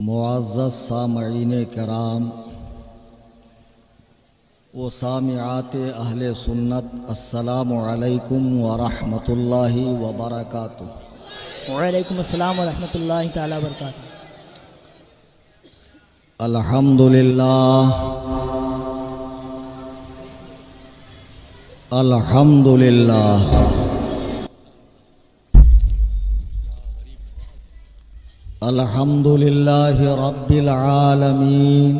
معزز سامعین کرام و سامعات اہل سنت، السلام علیکم ورحمۃ اللہ وبرکاتہ۔ وعلیکم السلام ورحمۃ اللہ تعالی وبرکاتہ۔ الحمدللہ الحمدللہ الحمدللہ رب العالمین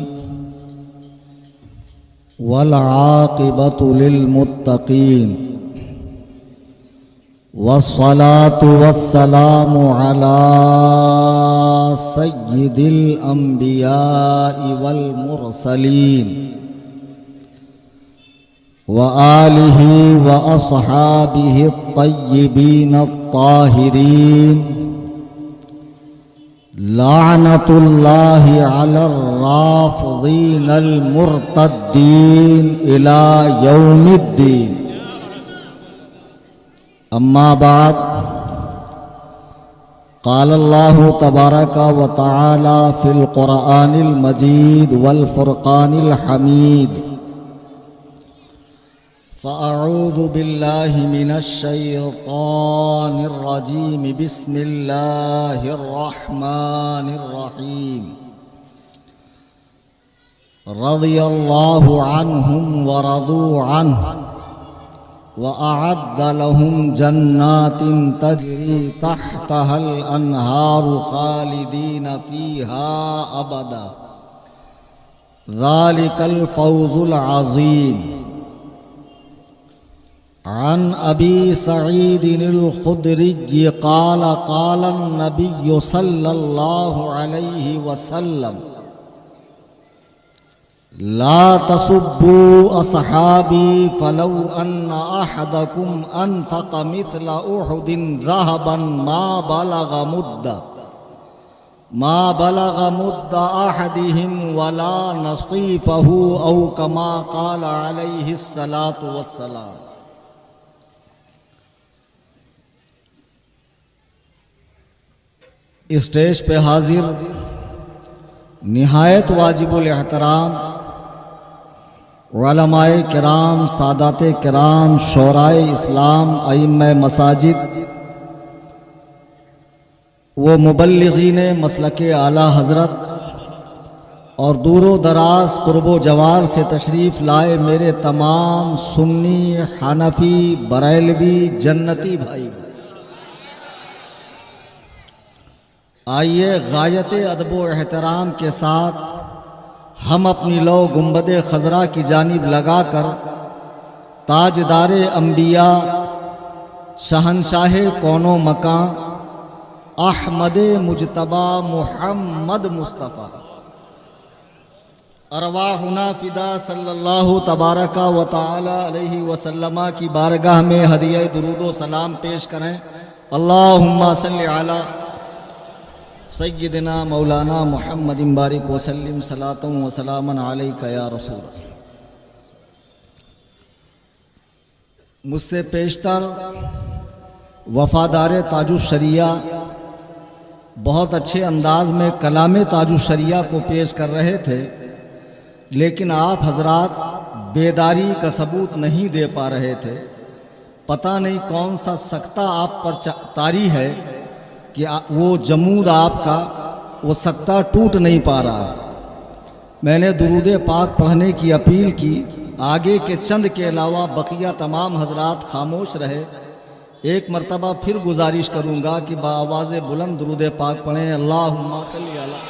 والعاقبۃ للمتقین والصلاة والسلام علی سید الانبیاء والمرسلین وآلہ واصحابہ الطیبین الطاہرین لعنت اللہ علی الرافضین المرتدین الی یوم الدین۔ اما بعد، قال اللہ تبارک و تعالی فی القرآن المجید والفرقان الحمید، فأعوذ باللہ من الشیطان الرجیم، بسم اللہ الرحمن الرحیم۔ رضی اللہ عنہم ورضوا عنہ وأعد لهم جنات تجری تحتها الأنہار خالدین فیہا ابدا، ذلک الفوز العظیم۔ عن ابی سعید الخدری قال قال النبی صلی اللہ علیہ وسلم لا تسبوا اصحابی فلو ان احدکم انفق مثل احد ذهبا ما بلغ مد احدهم ولا نصيفه او كما قال علیہ الصلاة والسلام۔ اسٹیج پہ حاضر نہایت واجب الاحترام علماء کرام، سادات کرام، شورائے اسلام، ائمہ مساجد و مبلغین مسلک اعلیٰ حضرت اور دور و دراز قرب و جوار سے تشریف لائے میرے تمام سنی، حنفی، بریلوی، جنتی بھائی، آئیے غایت ادب و احترام کے ساتھ ہم اپنی لو گنبد خضرا کی جانب لگا کر تاجدار انبیاء، شہنشاہ کون و مکان، احمد مجتبی محمد مصطفیٰ، ارواحنا فدا صلی اللہ تبارک و تعالی علیہ وسلم کی بارگاہ میں ہدیہ درود و سلام پیش کریں۔ اللہم صلی علی سیدنا مولانا محمد بارک وسلم، صلاۃ و سلاما علیک یا رسول۔ مجھ سے پیشتر وفادار تاج الشریعہ بہت اچھے انداز میں کلام تاج الشریعہ کو پیش کر رہے تھے، لیکن آپ حضرات بیداری کا ثبوت نہیں دے پا رہے تھے۔ پتہ نہیں کون سا سکتہ آپ پر طاری ہے کہ وہ جمود آپ کا وہ سکتہ ٹوٹ نہیں پا رہا۔ میں نے درود پاک پڑھنے کی اپیل کی، آگے کے چند کے علاوہ بقیہ تمام حضرات خاموش رہے۔ ایک مرتبہ پھر گزارش کروں گا کہ بآواز بلند درود پاک پڑھیں۔ اللہم صلی علی۔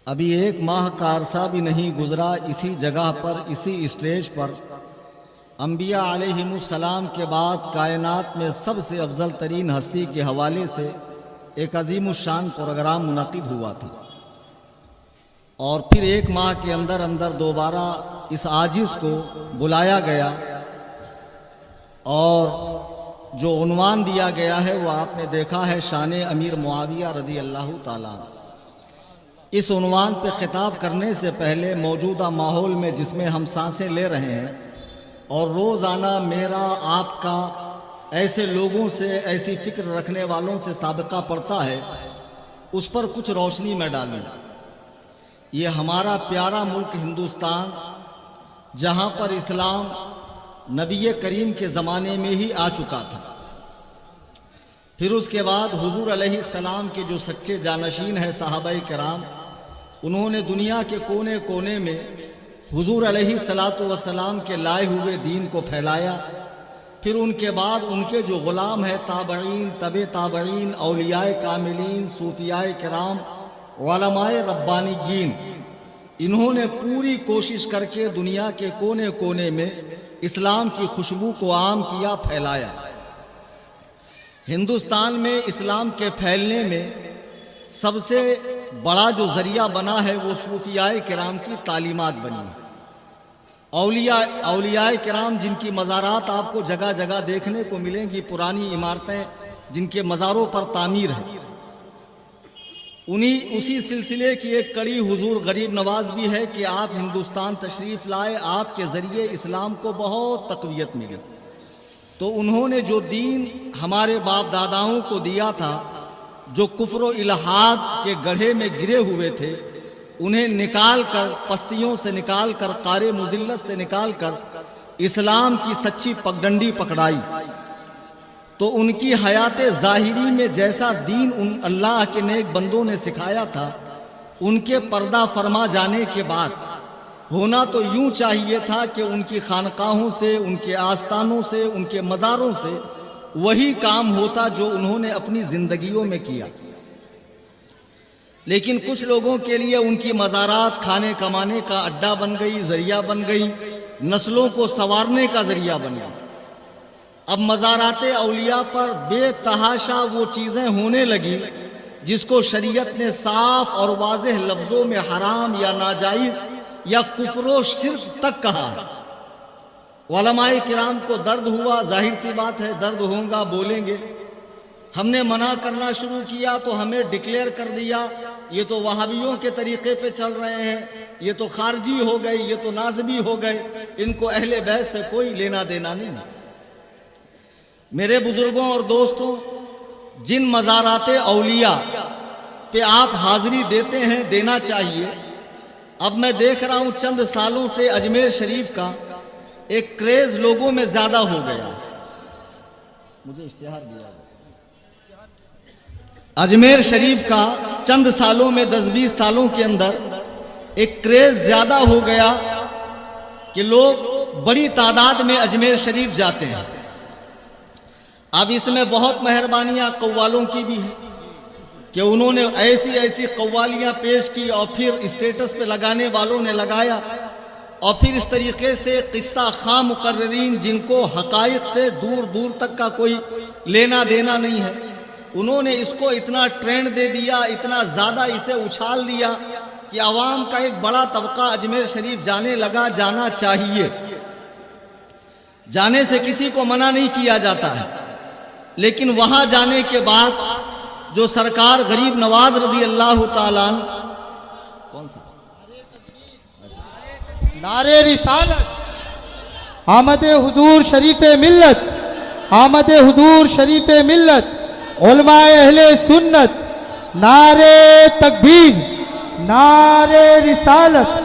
ابھی ایک ماہ کا عرصہ بھی نہیں گزرا، اسی جگہ پر، اسی اسٹیج پر انبیاء علیہم السلام کے بعد کائنات میں سب سے افضل ترین ہستی کے حوالے سے ایک عظیم الشان پروگرام منعقد ہوا تھا، اور پھر ایک ماہ کے اندر اندر دوبارہ اس عاجز کو بلایا گیا، اور جو عنوان دیا گیا ہے وہ آپ نے دیکھا ہے، شان امیر معاویہ رضی اللہ تعالیٰ عنہ۔ اس عنوان پہ خطاب کرنے سے پہلے موجودہ ماحول میں جس میں ہم سانسیں لے رہے ہیں، اور روزانہ میرا آپ کا ایسے لوگوں سے، ایسی فکر رکھنے والوں سے سابقہ پڑتا ہے، اس پر کچھ روشنی میں ڈالوں۔ یہ ہمارا پیارا ملک ہندوستان، جہاں پر اسلام نبی کریم کے زمانے میں ہی آ چکا تھا، پھر اس کے بعد حضور علیہ السلام کے جو سچے جانشین ہیں صحابہ کرام، انہوں نے دنیا کے کونے کونے میں حضور علیہ السلام کے لائے ہوئے دین کو پھیلایا۔ پھر ان کے بعد ان کے جو غلام ہیں، تابعین، تبع تابعین، اولیاء کاملین، صوفیاء کرام، علماء ربانیین، انہوں نے پوری کوشش کر کے دنیا کے کونے کونے میں اسلام کی خوشبو کو عام کیا، پھیلایا۔ ہندوستان میں اسلام کے پھیلنے میں سب سے بڑا جو ذریعہ بنا ہے وہ صوفیاء کرام کی تعلیمات بنی۔ اولیاء کرام جن کی مزارات آپ کو جگہ جگہ دیکھنے کو ملیں گی، پرانی عمارتیں جن کے مزاروں پر تعمیر ہے، اسی سلسلے کی ایک کڑی حضور غریب نواز بھی ہے کہ آپ ہندوستان تشریف لائے، آپ کے ذریعے اسلام کو بہت تقویت ملی۔ تو انہوں نے جو دین ہمارے باپ داداؤں کو دیا تھا، جو کفر و الحاد کے گڑھے میں گرے ہوئے تھے، انہیں نکال کر، پستیوں سے نکال کر، قار مذلت سے نکال کر اسلام کی سچی پگڈنڈی پکڑائی۔ تو ان کی حیات ظاہری میں جیسا دین ان اللہ کے نیک بندوں نے سکھایا تھا، ان کے پردہ فرما جانے کے بعد ہونا تو یوں چاہیے تھا کہ ان کی خانقاہوں سے، ان کے آستانوں سے، ان کے مزاروں سے وہی کام ہوتا جو انہوں نے اپنی زندگیوں میں کیا۔ لیکن کچھ لوگوں کے لیے ان کی مزارات کھانے کمانے کا اڈا بن گئی، ذریعہ بن گئی، نسلوں کو سنوارنے کا ذریعہ بن گئی۔ اب مزارات اولیاء پر بے تحاشا وہ چیزیں ہونے لگی جس کو شریعت نے صاف اور واضح لفظوں میں حرام یا ناجائز یا کفر و شرک تک کہا۔ علماء کرام کو درد ہوا، ظاہر سی بات ہے، درد ہوگا، بولیں گے۔ ہم نے منع کرنا شروع کیا تو ہمیں ڈکلیئر کر دیا یہ تو وہابیوں کے طریقے پہ چل رہے ہیں، یہ تو خارجی ہو گئے، یہ تو نازبی ہو گئے، ان کو اہل بیت سے کوئی لینا دینا نہیں۔ میرے بزرگوں اور دوستوں، جن مزارات اولیاء پہ آپ حاضری دیتے ہیں، دینا چاہیے۔ اب میں دیکھ رہا ہوں چند سالوں سے اجمیر شریف کا ایک کریز لوگوں میں زیادہ ہو گیا۔ مجھے اشتہار دیا۔ اجمیر شریف کا چند سالوں میں 10-20 سالوں کے اندر ایک کریز زیادہ ہو گیا کہ لوگ بڑی تعداد میں اجمیر شریف جاتے ہیں۔ اب اس میں بہت مہربانیاں قوالوں کی بھی ہیں کہ انہوں نے ایسی قوالیاں پیش کی اور پھر اسٹیٹس پہ لگانے والوں نے لگایا، اور پھر اس طریقے سے قصہ خواہ مقررین جن کو حقائق سے دور دور تک کا کوئی لینا دینا نہیں ہے، انہوں نے اس کو اتنا ٹرینڈ دے دیا، اتنا زیادہ اسے اچھال دیا کہ عوام کا ایک بڑا طبقہ اجمیر شریف جانے لگا۔ جانا چاہیے، جانے سے کسی کو منع نہیں کیا جاتا ہے، لیکن وہاں جانے کے بعد جو سرکار غریب نواز رضی اللہ تعالیٰ عنہ، کون سا نعرے رسالت، آمد حضور شریف ملت، آمد حضور شریف ملت، علماء اہل سنت، نعرے تکبیر، نعرے رسالت۔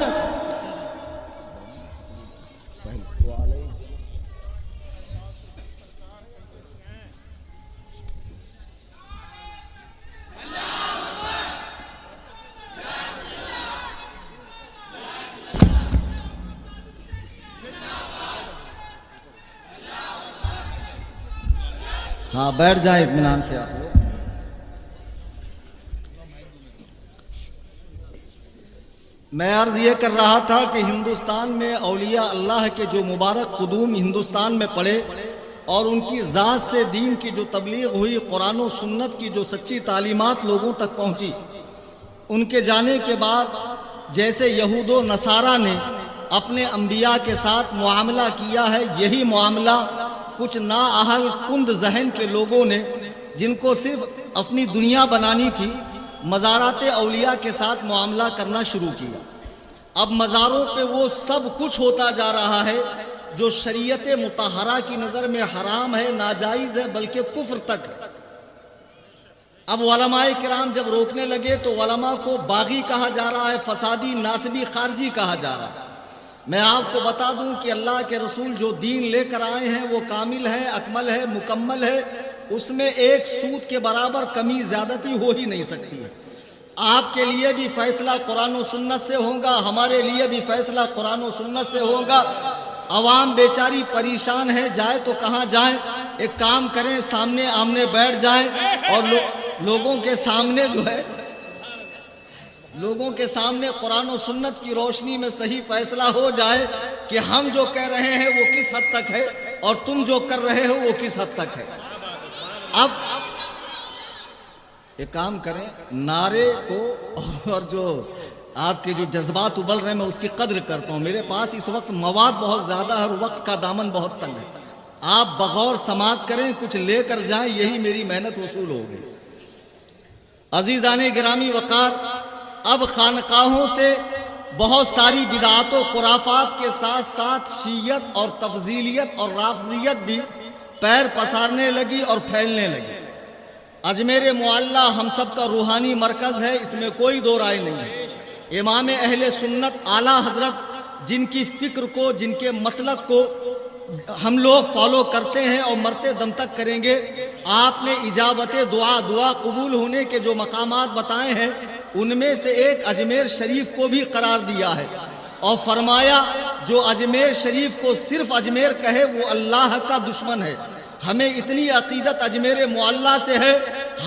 ہاں بیٹھ جائیں اطمینان سے آپ لوگ۔ میں عرض یہ کر رہا تھا کہ ہندوستان میں اولیاء اللہ کے جو مبارک قدوم ہندوستان میں پڑے اور ان کی ذات سے دین کی جو تبلیغ ہوئی، قرآن و سنت کی جو سچی تعلیمات لوگوں تک پہنچی، ان کے جانے کے بعد جیسے یہود و نصارہ نے اپنے انبیاء کے ساتھ معاملہ کیا ہے، یہی معاملہ کچھ نااہل کند ذہن کے لوگوں نے، جن کو صرف اپنی دنیا بنانی تھی، مزارات اولیاء کے ساتھ معاملہ کرنا شروع کیا۔ اب مزاروں پہ وہ سب کچھ ہوتا جا رہا ہے جو شریعت مطہرہ کی نظر میں حرام ہے، ناجائز ہے، بلکہ کفر تک ہے۔ اب علماء کرام جب روکنے لگے تو علماء کو باغی کہا جا رہا ہے، فسادی، ناسبی، خارجی کہا جا رہا ہے۔ میں آپ کو بتا دوں کہ اللہ کے رسول جو دین لے کر آئے ہیں وہ کامل ہے، اکمل ہے، مکمل ہے، اس میں ایک سود کے برابر کمی زیادتی ہو ہی نہیں سکتی ہے۔ آپ کے لیے بھی فیصلہ قرآن و سنت سے ہوگا، ہمارے لیے بھی فیصلہ قرآن و سنت سے ہوگا۔ عوام بیچاری پریشان ہے، جائے تو کہاں جائیں؟ ایک کام کریں، سامنے آمنے بیٹھ جائیں اور لوگوں کے سامنے جو ہے، لوگوں کے سامنے قرآن و سنت کی روشنی میں صحیح فیصلہ ہو جائے کہ ہم جو کہہ رہے ہیں وہ کس حد تک ہے اور تم جو کر رہے ہو وہ کس حد تک ہے۔ اب ایک کام کریں، نعرے کو اور جو آپ کے جو جذبات ابل رہے ہیں میں اس کی قدر کرتا ہوں، میرے پاس اس وقت مواد بہت زیادہ ہے اور وقت کا دامن بہت تنگ ہے، آپ بغور سماعت کریں، کچھ لے کر جائیں، یہی میری محنت وصول ہوگی۔ عزیزان گرامی وقار، اب خانقاہوں سے بہت ساری بدعات و خرافات کے ساتھ ساتھ شیعت اور تفضیلیت اور رافضیت بھی پیر پسارنے لگی اور پھیلنے لگی۔ اجمیر معلیٰ ہم سب کا روحانی مرکز ہے، اس میں کوئی دو رائے نہیں ہے۔ امام اہل سنت اعلیٰ حضرت جن کی فکر کو، جن کے مسلک کو ہم لوگ فالو کرتے ہیں اور مرتے دم تک کریں گے، آپ نے اجابت دعا قبول ہونے کے جو مقامات بتائے ہیں ان میں سے ایک اجمیر شریف کو بھی قرار دیا ہے اور فرمایا جو اجمیر شریف کو صرف اجمیر کہے وہ اللہ کا دشمن ہے۔ ہمیں اتنی عقیدت اجمیر معلیٰ سے ہے،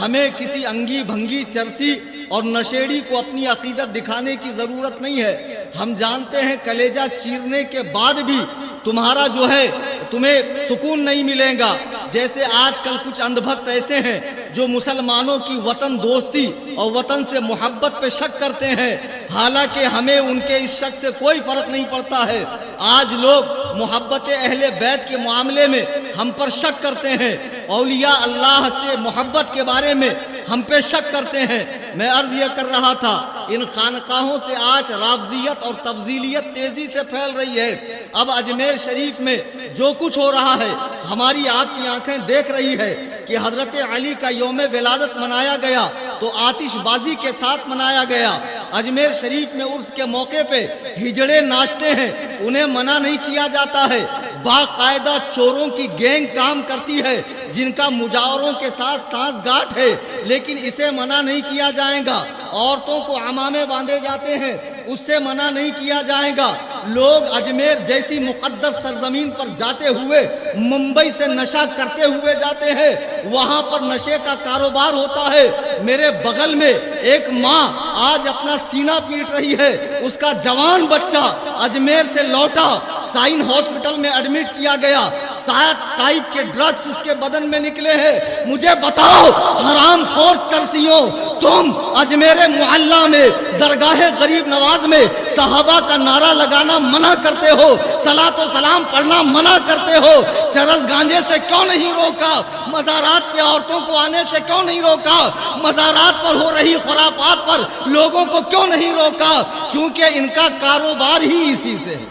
ہمیں کسی انگی بھنگی چرسی اور نشیڑی کو اپنی عقیدت دکھانے کی ضرورت نہیں ہے۔ ہم جانتے ہیں کلیجہ چیرنے کے بعد بھی تمہارا جو ہے تمہیں سکون نہیں ملے گا۔ جیسے آج کل کچھ اندھ بھکت ایسے ہیں جو مسلمانوں کی وطن دوستی اور وطن سے محبت پہ شک کرتے ہیں، حالانکہ ہمیں ان کے اس شک سے کوئی فرق نہیں پڑتا ہے۔ آج لوگ محبت اہل بیت کے معاملے میں ہم پر شک کرتے ہیں، اولیاء اللہ سے محبت کے بارے میں ہم پہ شک کرتے ہیں۔ میں عرض یہ کر رہا تھا، ان خانقاہوں سے آج رافضیت اور تفضیلیت تیزی سے پھیل رہی ہے۔ اب اجمیر شریف میں جو کچھ ہو رہا ہے، ہماری آپ کی آنکھیں دیکھ رہی ہے کہ حضرت علی کا یوم ولادت منایا گیا تو آتش بازی کے ساتھ منایا گیا۔ اجمیر شریف میں عرس کے موقع پہ ہجڑے ناچتے ہیں، انہیں منع نہیں کیا جاتا ہے۔ باقاعدہ چوروں کی گینگ کام کرتی ہے جن کا مجاوروں کے ساتھ سانس گاٹھ ہے، لیکن اسے منع نہیں کیا جائے گا۔ عورتوں کو عمامے باندھے جاتے ہیں، اس سے منع نہیں کیا جائے گا۔ لوگ اجمیر جیسی مقدس سرزمین پر جاتے ہوئے ممبئی سے نشہ کرتے ہوئے جاتے ہیں، وہاں پر نشے کا کاروبار ہوتا ہے۔ میرے بغل میں ایک ماں آج اپنا سینہ پیٹ رہی ہے، اس کا جوان بچہ اجمیر سے لوٹا، سائن ہاسپٹل میں ایڈمٹ کیا گیا، 60 ٹائپ کے ڈرگز اس کے بدن میں نکلے ہیں۔ مجھے بتاؤ حرام خور چرسیوں، تم اجمیر معلیٰ میں درگاہ غریب نواز میں صحابہ کا نعرہ لگانا منع کرتے ہو، صلاۃ و سلام پڑھنا منع کرتے ہو، چرس گانجے سے کیوں نہیں روکا؟ مزارات پہ عورتوں کو آنے سے کیوں نہیں روکا؟ مزارات پر ہو رہی خرافات پر لوگوں کو کیوں نہیں روکا؟ چونکہ ان کا کاروبار ہی اسی سے ہے۔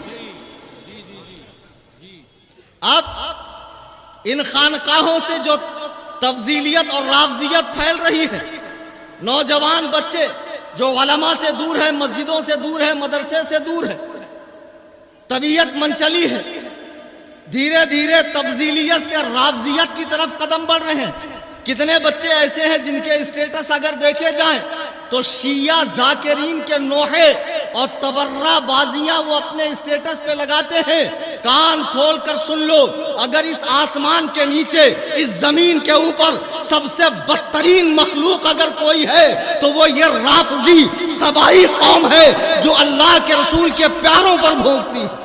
اب ان خانقاہوں سے جو تفضیلیت اور رافضیت پھیل رہی ہے، نوجوان بچے جو علماء سے دور ہے، مسجدوں سے دور ہے، مدرسے سے دور ہے، طبیعت منچلی ہے، دھیرے دھیرے تفضیلیت سے رافضیت کی طرف قدم بڑھ رہے ہیں۔ کتنے بچے ایسے ہیں جن کے اسٹیٹس اگر دیکھے جائیں تو شیعہ ذاکرین کے نوحے اور تبرہ بازیاں وہ اپنے اسٹیٹس پہ لگاتے ہیں۔ کان کھول کر سن لو، اگر اس آسمان کے نیچے، اس زمین کے اوپر سب سے بدترین مخلوق اگر کوئی ہے تو وہ یہ رافضی سبائی قوم ہے جو اللہ کے رسول کے پیاروں پر بھونکتی ہے۔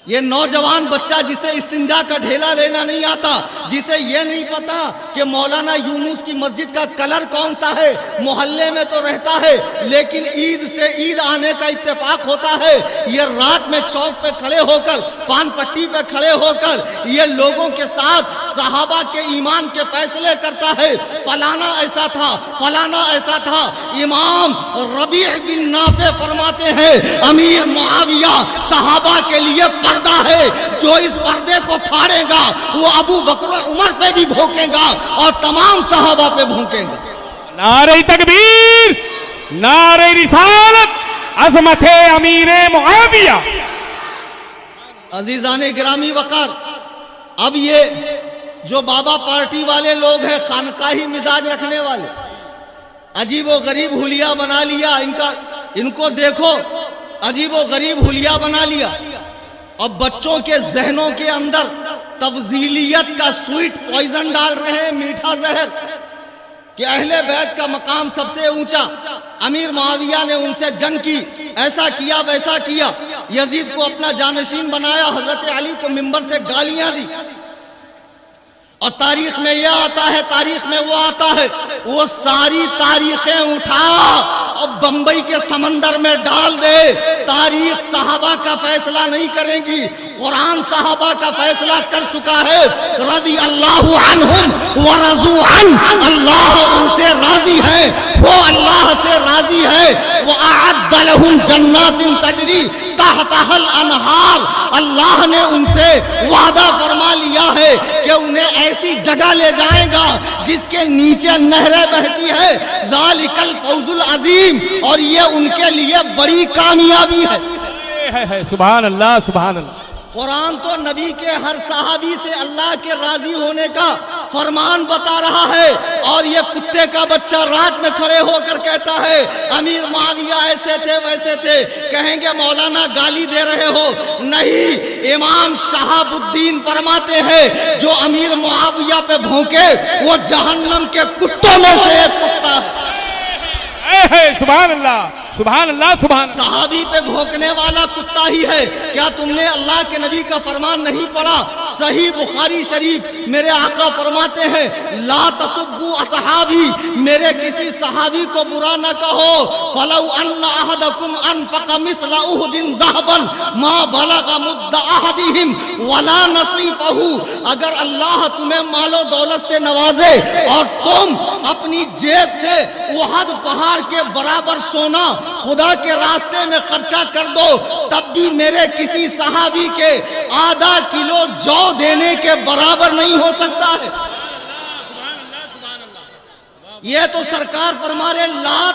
یہ نوجوان بچہ جسے استنجا کا ڈھیلا لینا نہیں آتا، جسے یہ نہیں پتا کہ مولانا یونس کی مسجد کا کلر کون سا ہے، محلے میں تو رہتا ہے لیکن عید سے عید آنے کا اتفاق ہوتا ہے، یہ رات میں چوک پہ کھڑے ہو کر، پان پٹی پہ کھڑے ہو کر یہ لوگوں کے ساتھ صحابہ کے ایمان کے فیصلے کرتا ہے، فلانا ایسا تھا، فلانا ایسا تھا۔ امام ربیع بن نافع فرماتے ہیں امیر معاویہ صحابہ کے لیے پردہ ہے، جو اس پردے کو پھاڑے گا وہ ابو بکر و عمر پہ بھی بھونکے گا اور تمام صحابہ پہ بھونکے گا۔ نعرہ تکبیر، نعرہ رسالت، عظمت امیر معاویہ۔ عزیزان گرامی وقار، اب یہ جو بابا پارٹی والے لوگ ہیں، خانقاہی مزاج رکھنے والے، عجیب و غریب حلیہ بنا لیا، ان کو دیکھو، عجیب و غریب حلیہ بنا لیا، اور بچوں کے ذہنوں کے اندر تفضیلیت کا سویٹ پوائزن ڈال رہے ہیں، میٹھا زہر، کہ اہل بیت کا مقام سب سے اونچا، امیر معاویہ نے ان سے جنگ کی، ایسا کیا ویسا کیا، یزید کو اپنا جانشین بنایا، حضرت علی کو منبر سے گالیاں دی، اور تاریخ میں یہ آتا ہے، تاریخ میں وہ آتا ہے، وہ ساری تاریخیں اٹھا اور بمبئی کے سمندر میں ڈال دے، تاریخ صحابہ کا فیصلہ نہیں کرے گی، قرآن صحابہ کا فیصلہ کر چکا ہے، رضی اللہ عنہم ورضوا عنہ، اللہ ان سے راضی ہے، وہ اللہ سے راضی ہے، وَأَعَدَّ لَهُمْ جَنَّاتٍ تَجْرِي تَحْتَهَا الْأَنْهَارُ، اللہ نے ان سے وعدہ فرما لیا ہے کہ انہیں ایسی جگہ لے جائے گا جس کے نیچے نہریں بہتی ہے، ذَلِكَ الْفَوْزُ الْعَظِيمُ، اور یہ ان کے لیے بڑی کامیابی ہے۔ سبحان اللہ، سبحان اللہ۔ قرآن تو نبی کے ہر صحابی سے اللہ کے راضی ہونے کا فرمان بتا رہا ہے، اور یہ کتے کا بچہ رات میں کھڑے ہو کر کہتا ہے امیر معاویہ ایسے تھے ویسے تھے، کہیں گے مولانا گالی دے رہے ہو، نہیں، امام شہاب الدین فرماتے ہیں جو امیر معاویہ پہ بھونکے وہ جہنم کے کتوں میں سے ایک کتا ہے۔ سبحان اللہ، سبحان اللہ، سبحان اللہ۔ صحابی پہ بھونکنے والا کتا ہی ہے۔ کیا تم نے اللہ کے نبی کا فرمان نہیں پڑھا؟ صحیح بخاری شریف میرے آقا فرماتے ہیں لا تسبوا اصحابی، میرے کسی صحابی کو برا نہ کہو، فلو ان احدکم انفق مثل احد ذهبا ما بلغ مد احدهم ولا نصیفہ، اگر اللہ تمہیں مال و دولت سے نوازے اور تم اپنی جیب سے احد پہاڑ کے برابر سونا خدا کے راستے میں خرچہ کر دو، تب بھی میرے کسی صحابی کے آدھا کلو جو دینے کے برابر نہیں ہو سکتا ہے۔ یہ تو سرکار فرما رہے لا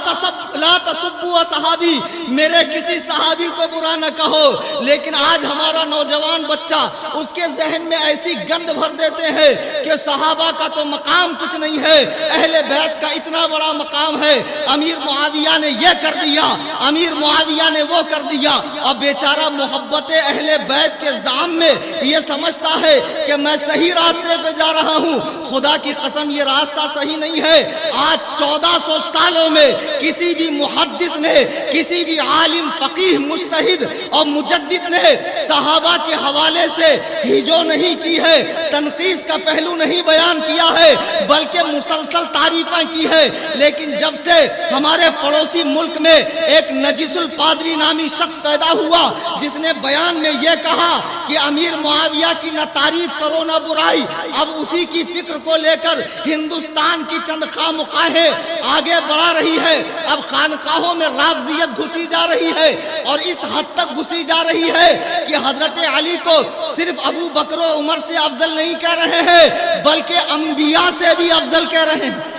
تسبوا صحابی، میرے کسی صحابی کو برا نہ کہو، لیکن آج ہمارا نوجوان بچہ اس کے ذہن میں ایسی گند بھر دیتے ہیں کہ صحابہ کا تو مقام کچھ نہیں ہے، اہل بیت کا اتنا بڑا مقام ہے، امیر معاویہ نے یہ کر دیا، امیر معاویہ نے وہ کر دیا، اور بیچارہ محبت اہل بیت کے زعم میں یہ سمجھتا ہے کہ میں صحیح راستے پہ جا رہا ہوں، خدا کی قسم یہ راستہ صحیح نہیں ہے۔ آج 1400 سالوں میں کسی بھی محدث نے، کسی بھی عالم فقیہ مجتہد اور مجدد نے صحابہ کے حوالے سے ہجو نہیں کی ہے، تنقیص کا پہلو نہیں بیان کیا ہے، بلکہ مسلسل تعریفیں کی ہے، لیکن جب سے ہمارے پڑوسی ملک میں ایک نجیس الپادری نامی شخص پیدا ہوا جس نے بیان میں یہ کہا کہ امیر معاویہ کی نہ تعریف کرو نہ برائی، اب اسی کی فکر کو لے کر ہندوستان کی چند خواہ مخواہیں آگے بڑھا رہی ہے، اب خانقاہوں میں رافضیت گھسی جا رہی ہے، اور اس حد تک گھسی جا رہی ہے کہ حضرت علی کو صرف ابو بکر و عمر سے افضل نہیں کہہ رہے ہیں بلکہ انبیاء سے بھی افضل کہہ رہے ہیں۔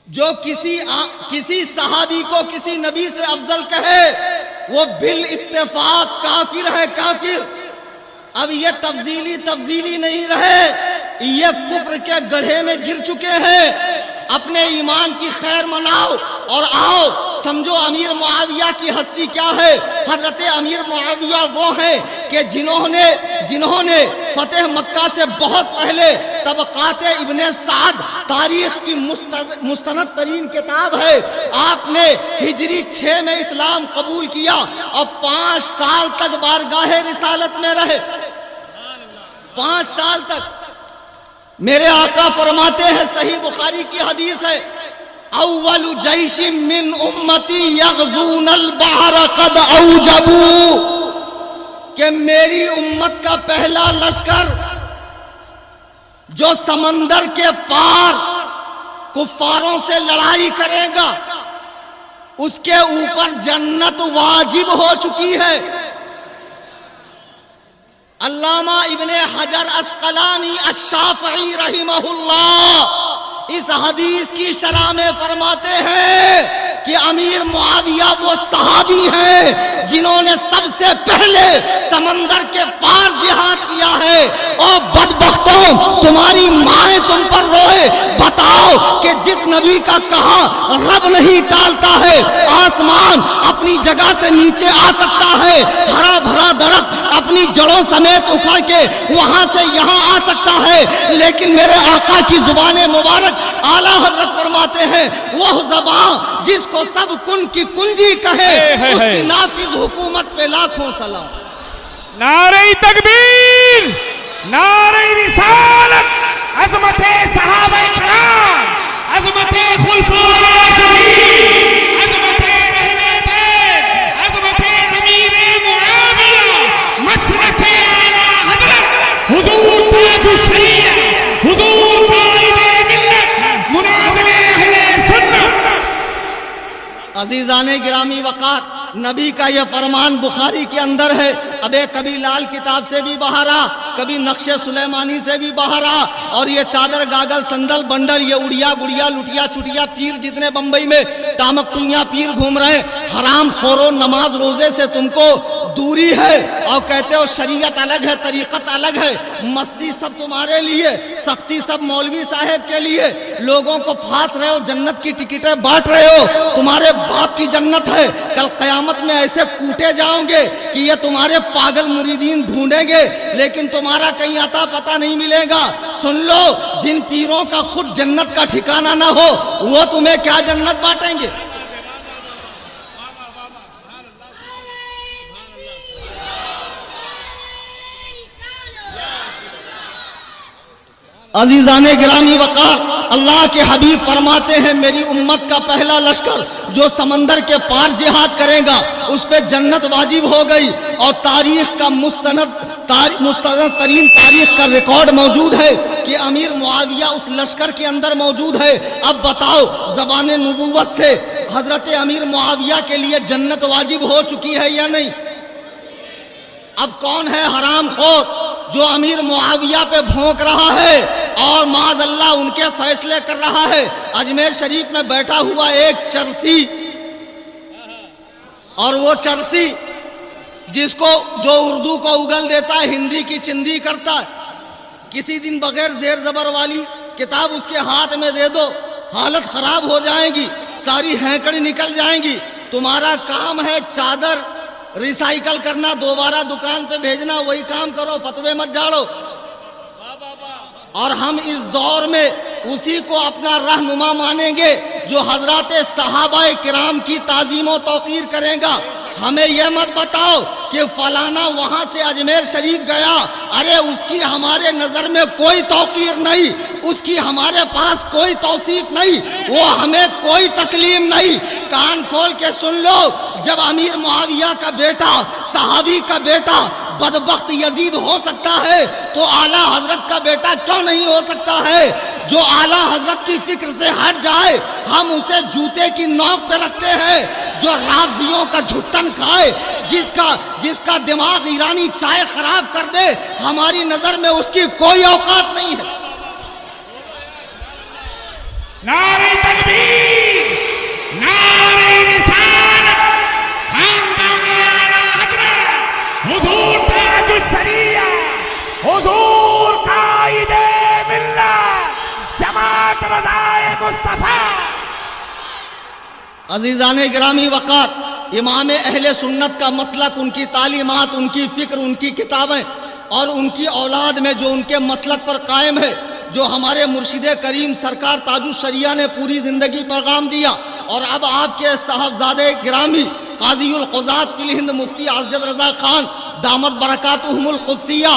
جو کسی صحابی کو کسی نبی سے افضل کہے وہ بالاتفاق کافر ہے، کافر۔ اب یہ تفضیلی نہیں رہے، یہ کفر کے گڑھے میں گر چکے ہیں۔ اپنے ایمان کی خیر مناؤ اور آؤ سمجھو امیر معاویہ کی ہستی کیا ہے۔ حضرت امیر معاویہ وہ ہیں کہ جنہوں نے فتح مکہ سے بہت پہلے طبقات ابن سعد تاریخ کی مستند ترین کتاب ہے، آپ نے ہجری 6 میں اسلام قبول کیا اور 5 سال تک بارگاہ رسالت میں رہے، 5 سال تک۔ میرے آقا فرماتے ہیں، صحیح بخاری کی حدیث ہے، اول جیش من امتی یغزون البحر قد اوجبوا، کہ میری امت کا پہلا لشکر جو سمندر کے پار کفاروں سے لڑائی کرے گا اس کے اوپر جنت واجب ہو چکی ہے۔ علامہ ابن حجر عسقلانی الشافعی رحمہ اللہ اس حدیث کی شرح میں فرماتے ہیں کہ امیر معاویہ وہ صحابی ہیں جنہوں نے سب سے پہلے سمندر کے پار جہاد کیا ہے۔ اور بدبختوں، تمہاری مائیں تم پر روئے، بتاؤ کہ جس نبی کا کہا رب نہیں ٹالتا ہے، آسمان اپنی جگہ سے نیچے آ سکتا ہے، ہرا بھرا درخت اپنی جڑوں سمیت اکھڑ کے وہاں سے یہاں آ سکتا ہے، لیکن میرے آقا کی زبان مبارک اعلیٰ حضرت فرماتے ہیں وہ زبان جس کو سب کن کی کنجی کہے اس کی نافذ حکومت پہ لاکھوں سلام۔ نعرہ تکبیر، نعرہ رسالت، عظمت صحابہ کرام، عظمت خلفاء راشدین، عظمت اہل بیت، عظمت امیر معاویہ، مسلک اعلیٰ حضرت حضور تاج الشریعہ، حضور قائد ملت، مناظر اہل سنت۔ عزیزان گرامی وقار، نبی کا یہ فرمان بخاری کے اندر ہے، ابے کبھی لال کتاب سے بھی باہر آ، کبھی نقش سلیمانی سے بھی باہر آ، اور یہ چادر گاگل سندل بنڈل، یہ اڑیا گڑیا لٹیا چٹیا پیر جتنے بمبئی میں ٹامک ٹوئیاں پیر گھوم رہے ہیں، حرام خورو، نماز روزے سے تم کو دوری ہے، اور کہتے ہو شریعت الگ ہے، طریقت الگ ہے، مستی سب تمہارے لیے، سختی سب مولوی صاحب کے لیے، لوگوں کو پھانس رہے ہو، جنت کی ٹکٹیں بانٹ رہے ہو، تمہارے باپ کی جنت ہے، کل قیامت میں ایسے کوٹے جاؤ گے کہ یہ تمہارے پاگل مریدین ڈھونڈیں گے، لیکن تمہارا کہیں عطا پتہ نہیں ملے گا۔ سن لو، جن پیروں کا خود جنت کا ٹھکانہ نہ ہو وہ تمہیں کیا جنت بانٹیں گے؟ عزیزان گرامی وقار، اللہ کے حبیب فرماتے ہیں میری امت کا پہلا لشکر جو سمندر کے پار جہاد کرے گا اس پہ جنت واجب ہو گئی، اور تاریخ کا مستند ترین تاریخ کا ریکارڈ موجود ہے کہ امیر معاویہ اس لشکر کے اندر موجود ہے۔ اب بتاؤ، زبان نبوت سے حضرت امیر معاویہ کے لیے جنت واجب ہو چکی ہے یا نہیں؟ اب کون ہے حرام خور جو امیر معاویہ پہ بھونک رہا ہے اور معاذ اللہ ان کے فیصلے کر رہا ہے؟ اجمیر شریف میں بیٹھا ہوا ایک چرسی، اور وہ چرسی جس کو جو اردو کو اگل دیتا ہے، ہندی کی چندی کرتا ہے، کسی دن بغیر زیر زبر والی کتاب اس کے ہاتھ میں دے دو، حالت خراب ہو جائے گی، ساری ہینکڑی نکل جائیں گی۔ تمہارا کام ہے چادر ریسائیکل کرنا، دوبارہ دکان پہ بھیجنا، وہی کام کرو، فتوے مت جھاڑو۔ اور ہم اس دور میں اسی کو اپنا رہنما مانیں گے جو حضرات صحابہ کرام کی تعظیم و توقیر کرے گا۔ ہمیں یہ مت بتاؤ کہ فلانا وہاں سے اجمیر شریف گیا، ارے اس کی ہمارے نظر میں کوئی توقیر نہیں، اس کی ہمارے پاس کوئی توصیف نہیں، وہ ہمیں کوئی تسلیم نہیں۔ کان کھول کے سن لو، جب امیر معاویہ کا بیٹا، صحابی کا بیٹا بدبخت یزید ہو سکتا ہے تو اعلیٰ حضرت کا بیٹا کیوں نہیں ہو سکتا ہے؟ جو اعلیٰ حضرت کی فکر سے ہٹ جائے ہم اسے جوتے کی نوک پہ رکھتے ہیں، جو رافضیوں کا جھٹن کھائے، جس کا دماغ ایرانی چائے خراب کر دے، ہماری نظر میں اس کی کوئی اوقات نہیں ہے۔ نعرہ تکبیر، نعرہ رسالت، خاندان اعلیٰ حضرت حضور تاج الشریعہ، حضور قائد ملت، جماعت رضائے مصطفیٰ۔ عزیزان گرامی وقار، امام اہل سنت کا مسلک، ان کی تعلیمات، ان کی فکر، ان کی کتابیں، اور ان کی اولاد میں جو ان کے مسلک پر قائم ہے، جو ہمارے مرشد کریم سرکار تاج الشریعہ نے پوری زندگی پیغام دیا، اور اب آپ کے صاحبزادے گرامی قاضی القضات فی الہند مفتی اسجد رضا خان دامت برکاتہم القدسیہ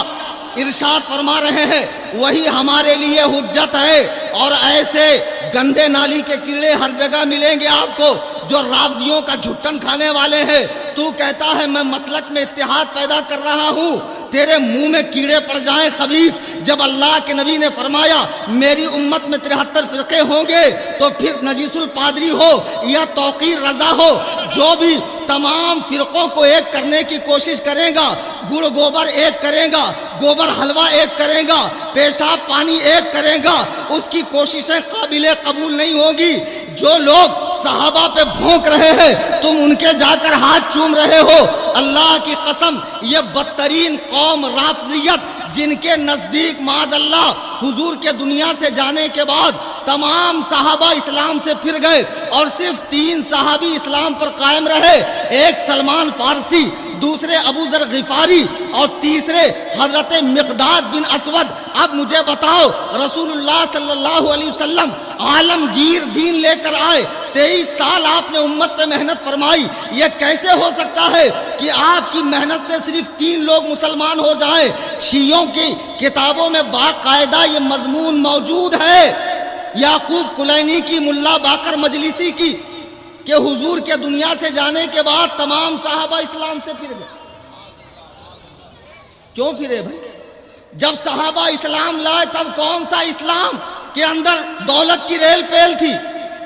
ارشاد فرما رہے ہیں وہی ہمارے لیے حجت ہے. اور ایسے گندے نالی کے کیڑے ہر جگہ ملیں گے آپ کو جو رافضیوں کا جھٹن کھانے والے ہیں. تو کہتا ہے میں مسلک میں اتحاد پیدا کر رہا ہوں، تیرے منہ میں کیڑے پڑ جائیں خبیث. جب اللہ کے نبی نے فرمایا میری امت میں 73 فرقے ہوں گے تو پھر نجیس الپادری ہو یا توقیر رضا ہو، جو بھی تمام فرقوں کو ایک کرنے کی کوشش کرے گا، گڑ گوبر ایک کرے گا، گوبر حلوہ ایک کرے گا، پیشاب پانی ایک کرے گا، اس کی کوششیں قابل قبول نہیں ہوگی. جو لوگ صحابہ پہ بھونک رہے ہیں تم ان کے جا کر ہاتھ چوم رہے ہو. اللہ کی قسم یہ بدترین قوم رافضیت جن کے نزدیک معاذ اللہ حضور کے دنیا سے جانے کے بعد تمام صحابہ اسلام سے پھر گئے اور صرف 3 صحابی اسلام پر قائم رہے، ایک سلمان فارسی، دوسرے ابو ذر غفاری اور تیسرے حضرت مقداد بن اسود. اب مجھے بتاؤ رسول اللہ صلی اللہ علیہ وسلم عالمگیر دین لے کر آئے، 23 سال آپ نے امت پہ محنت فرمائی، یہ کیسے ہو سکتا ہے کہ آپ کی محنت سے صرف 3 لوگ مسلمان ہو جائیں؟ شیعوں کی کتابوں میں باقاعدہ یہ مضمون موجود ہے، یعقوب کلینی کی، ملا باقر مجلسی کی، کہ حضور کے دنیا سے جانے کے بعد تمام صحابہ اسلام سے پھر گئے. کیوں پھرے بھائی؟ جب صحابہ اسلام لائے تب کون سا اسلام کے اندر دولت کی ریل پیل تھی؟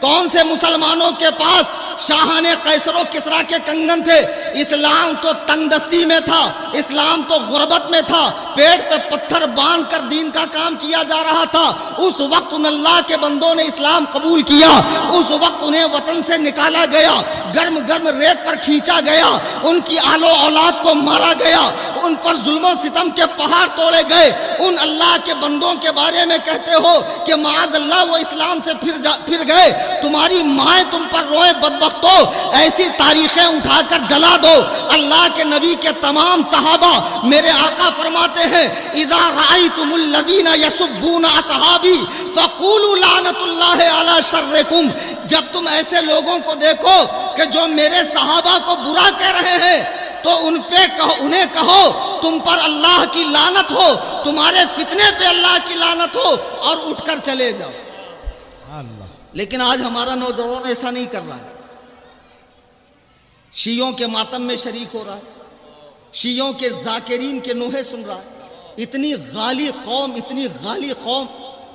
کون سے مسلمانوں کے پاس شاہان قیصر و کسریٰ کے کنگن تھے؟ اسلام تو تنگ دستی میں تھا، اسلام تو غربت میں تھا، پیٹ پہ پتھر باندھ کر دین کا کام کیا جا رہا تھا. اس وقت ان اللہ کے بندوں نے اسلام قبول کیا، اس وقت انہیں وطن سے نکالا گیا، گرم گرم ریت پر کھینچا گیا، ان کی آل و اولاد کو مارا گیا، ان پر ظلم و ستم کے پہاڑ توڑے گئے. ان اللہ کے بندوں کے بارے میں کہتے ہو کہ معاذ اللہ وہ اسلام سے پھر گئے. تمہاری مائیں تم پر روئیں بدبختو، ایسی تاریخیں اٹھا کر جلا دو. اللہ کے نبی کے تمام صحابہ، میرے آقا فرماتے ہیں اذا رأیتم الذین یسبون اصحابی فقولوا لعنت اللہ علی شرکم. جب تم ایسے لوگوں کو دیکھو کہ جو میرے صحابہ کو برا کہہ رہے ہیں تو انہیں کہو تم پر اللہ کی لعنت ہو، تمہارے فتنے پہ اللہ کی لعنت ہو، اور اٹھ کر چلے جاؤ. لیکن آج ہمارا نوجوان ایسا نہیں کر رہا ہے. شیعوں کے ماتم میں شریک ہو رہا ہے، شیعوں کے ذاکرین کے نوحے سن رہا ہے. اتنی غالی قوم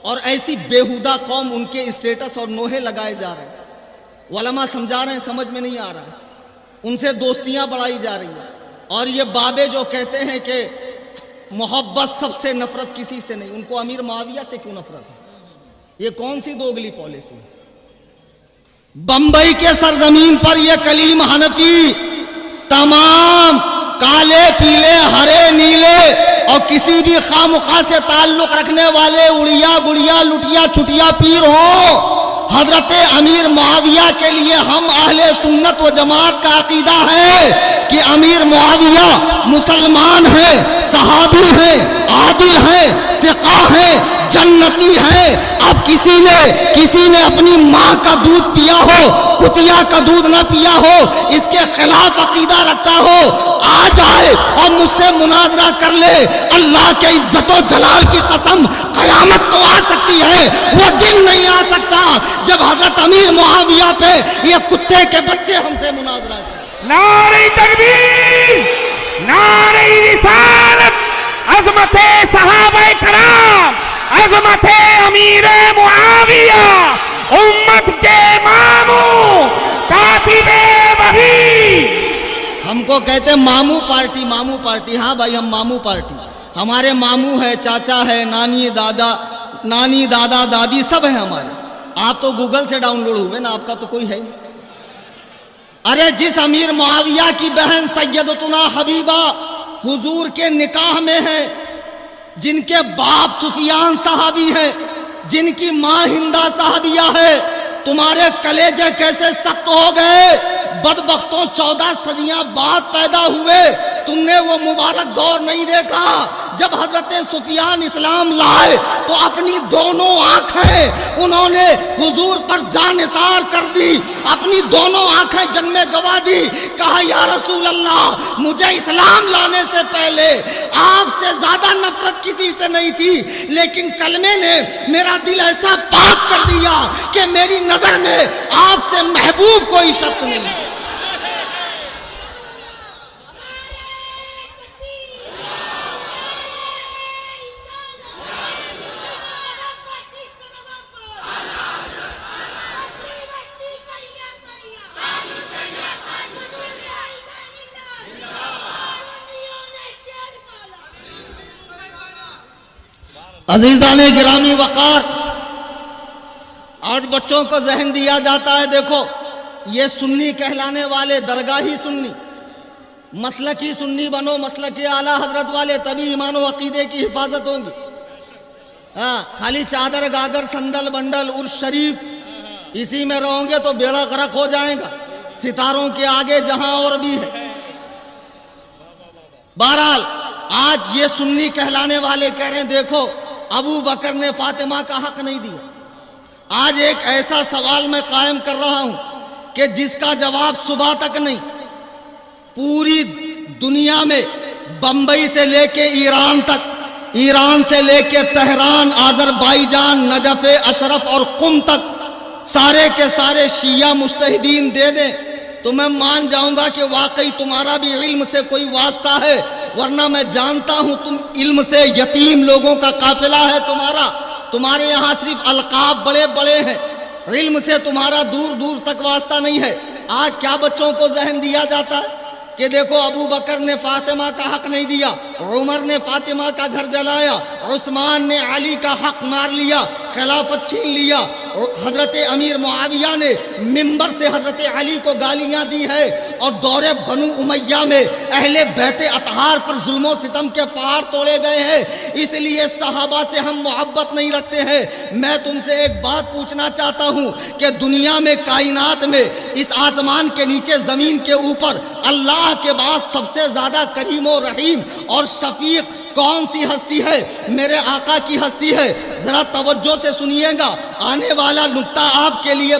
اور ایسی بیہودہ قوم، ان کے اسٹیٹس اور نوحے لگائے جا رہے ہیں. علماء سمجھا رہے ہیں، سمجھ میں نہیں آ رہا ہے. ان سے دوستیاں بڑھائی جا رہی ہیں. اور یہ بابے جو کہتے ہیں کہ محبت سب سے، نفرت کسی سے نہیں، ان کو امیر معاویہ سے کیوں نفرت ہے؟ یہ کون سی دوگلی پالیسی؟ بمبئی کے سرزمین پر یہ کلیم حنفی تمام کالے پیلے ہرے نیلے اور کسی بھی خواہ سے تعلق رکھنے والے اڑیا گڑیا لٹیا چھٹیا پیر ہوں، حضرت امیر معاویہ کے لیے ہم اہل سنت و جماعت کا عقیدہ ہے کہ امیر معاویہ مسلمان ہیں، صحابی ہیں، عادل ہیں، ثقہ ہیں، جنتی ہیں. اب کسی نے اپنی ماں کا دودھ پیا ہو، کتیا کا دودھ نہ پیا ہو، اس کے خلاف عقیدہ رکھتا ہو، آ جائے اور مجھ سے مناظرہ کر لے. اللہ کے عزت و جلال کی قسم قیامت تو آ سکتی ہے، وہ دن نہیں آ سکتا جب حضرت امیر معاویہ پہ یہ کتے کے بچے ہم سے مناظرہ کریں. نعرہ تکبیر، نعرہ رسالت، عظمت صحابہ کرام، عظمت امیر معاویہ، امت کے ماموں، کاتب وحی. ہم کو کہتے ہیں ماموں پارٹی. ہاں بھائی، ہم ماموں پارٹی. ہمارے ماموں ہے، چاچا ہے، نانی دادا دادی سب ہیں ہمارے. آپ تو گوگل سے ڈاؤن لوڈ ہوئے نا، آپ کا تو کوئی ہے نہیں. ارے جس امیر معاویہ کی بہن سیدتنا حبیبہ حضور کے نکاح میں ہے، جن کے باپ سفیان صحابی ہیں، جن کی ماں ہندہ صحابیہ ہے، تمہارے کلیجے کیسے سخت ہو گئے؟ بدبختوں 14 صدیاں بعد پیدا ہوئے، تم نے وہ مبارک دور نہیں دیکھا جب حضرت سفیان اسلام لائے تو اپنی دونوں آنکھیں انہوں نے حضور پر جان نثار کر دی، اپنی دونوں آنکھیں جنگ میں گوا دی۔ کہا یا رسول اللہ مجھے اسلام لانے سے پہلے آپ سے زیادہ نفرت کسی سے نہیں تھی، لیکن کلمے نے میرا دل ایسا پاک کر دیا کہ میری نظر میں آپ سے محبوب کوئی شخص نہیں۔ عزیزان گرامی وقار، آج بچوں کو ذہن دیا جاتا ہے دیکھو یہ سنی کہلانے والے درگاہی سنی، مسلکی سنی بنو، مسلکی اعلیٰ حضرت والے، تبھی ایمان و عقیدے کی حفاظت ہوگی۔ ہاں خالی چادر گاگر سندل بنڈل عرس شریف اسی میں رہو گے تو بیڑا غرق ہو جائے گا، ستاروں کے آگے جہاں اور بھی ہے۔ بہرحال آج یہ سنی کہلانے والے کہہ رہے ہیں دیکھو ابو بکر نے فاطمہ کا حق نہیں دیا۔ آج ایک ایسا سوال میں قائم کر رہا ہوں کہ جس کا جواب صبح تک نہیں، پوری دنیا میں بمبئی سے لے کے ایران تک، ایران سے لے کے تہران، آذربائیجان، نجف اشرف اور قم تک سارے کے سارے شیعہ مجتہدین دے دیں تو میں مان جاؤں گا کہ واقعی تمہارا بھی علم سے کوئی واسطہ ہے، ورنہ میں جانتا ہوں تم علم سے یتیم لوگوں کا قافلہ ہے تمہارا، تمہارے یہاں صرف القاب بڑے بڑے ہیں، علم سے تمہارا دور دور تک واسطہ نہیں ہے۔ آج کیا بچوں کو ذہن دیا جاتا ہے کہ دیکھو ابو بکر نے فاطمہ کا حق نہیں دیا، عمر نے فاطمہ کا گھر جلایا، عثمان نے علی کا حق مار لیا، خلافت چھین لیا، حضرت امیر معاویہ نے منبر سے حضرت علی کو گالیاں دی ہے، اور دور بنو امیہ میں اہل بیت اطہار پر ظلم و ستم کے پہاڑ توڑے گئے ہیں۔ اس لیے صحابہ سے ہم محبت نہیں رکھتے ہیں۔ میں تم سے ایک بات پوچھنا چاہتا ہوں کہ دنیا میں، کائنات میں، اس آسمان کے نیچے، زمین کے اوپر اللہ کے بعد سب سے زیادہ کریم و رحیم اور شفیق کون سی ہستی ہے؟ میرے آقا کی ہستی ہے۔ ذرا توجہ سے سنیے گا، آنے والا نکتہ آپ کے لیے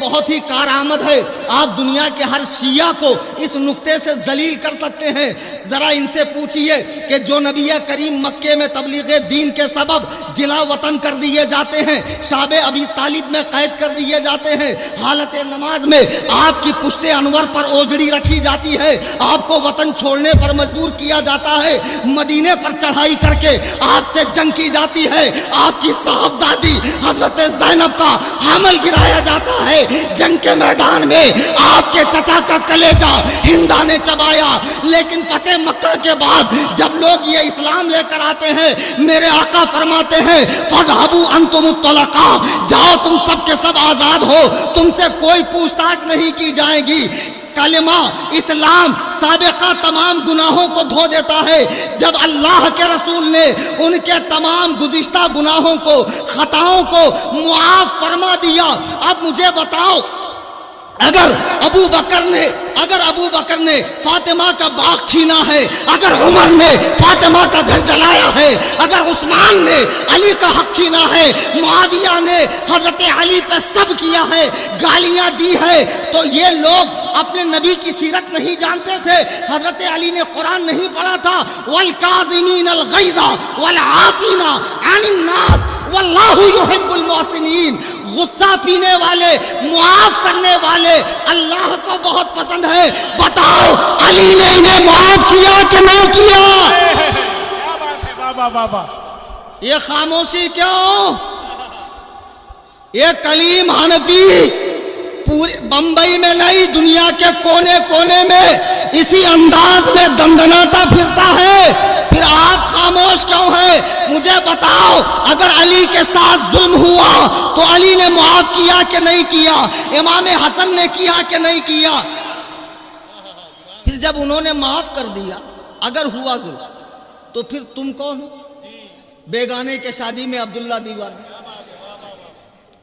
بہت ہی کارآمد ہے۔ آپ دنیا کے ہر شیعہ کو اس نکتے سے ذلیل کر سکتے ہیں۔ ذرا ان سے پوچھئے کہ جو نبی کریم مکے میں تبلیغ دین کے سبب جلا وطن کر دیے جاتے ہیں، شعب ابی طالب میں قید کر دیے جاتے ہیں، حالت نماز میں آپ کی پشت انور پر اوجڑی رکھی جاتی ہے، آپ کو وطن چھوڑنے پر مجبور کیا جاتا ہے، مدینے پر چڑھائی کر کے آپ سے جنگ کی جاتی ہے، آپ کی صاحبزادی حضرت زینب کا حمل گرایا جاتا ہے، جنگ کے میدان میں آپ کے چچا کا کلیجہ ہندا نے چبایا، لیکن فتح مکہ کے بعد جب لوگ یہ اسلام لے کر آتے ہیں، میرے آقا فرماتے ہیں فَاذْهَبُوا أَنْتُمُ الطُّلَقَاء، جاؤ تم سب کے سب آزاد ہو، تم سے کوئی پوچھ تاچھ نہیں کی جائے گی۔ کلمہ اسلام سابقہ تمام گناہوں کو دھو دیتا ہے۔ جب اللہ کے رسول نے ان کے تمام گزشتہ گناہوں کو، خطاؤں کو معاف فرما دیا، اب مجھے بتاؤ اگر ابو بکر نے فاطمہ کا باغ چھینا ہے، اگر عمر نے فاطمہ کا گھر جلایا ہے، اگر عثمان نے علی کا حق چھینا ہے، معاویہ نے حضرت علی پہ سب کیا ہے، گالیاں دی ہے، تو یہ لوگ اپنے نبی کی سیرت نہیں جانتے تھے؟ حضرت علی نے قرآن نہیں پڑھا تھا؟ وَالْكَاظِمِينَ الْغَيْظَ وَالْعَافِينَ عَنِ النَّاسِ وَاللَّهُ يُحِبُّ الْمُحْسِنِينَ، غصہ پینے والے، معاف کرنے والے اللہ کو بہت پسند ہے۔ بتاؤ علی نے انہیں معاف کیا کہ نہ کیا؟ کیا بات ہے، بابا بابا، یہ خاموشی کیوں؟ یہ کلیم حنفی پوری بمبئی میں نہیں، دنیا کے کونے کونے میں اسی انداز میں دندناتا پھرتا ہے، پھر آپ خاموش کیوں ہیں؟ مجھے بتاؤ اگر علی کے ساتھ ظلم ہوا تو علی نے معاف کیا کہ نہیں کیا؟ امام حسن نے کیا کہ نہیں کیا؟ پھر جب انہوں نے معاف کر دیا، اگر ہوا ظلم، تو پھر تم کون ہو؟ بیگانے کے شادی میں عبداللہ دیوانی،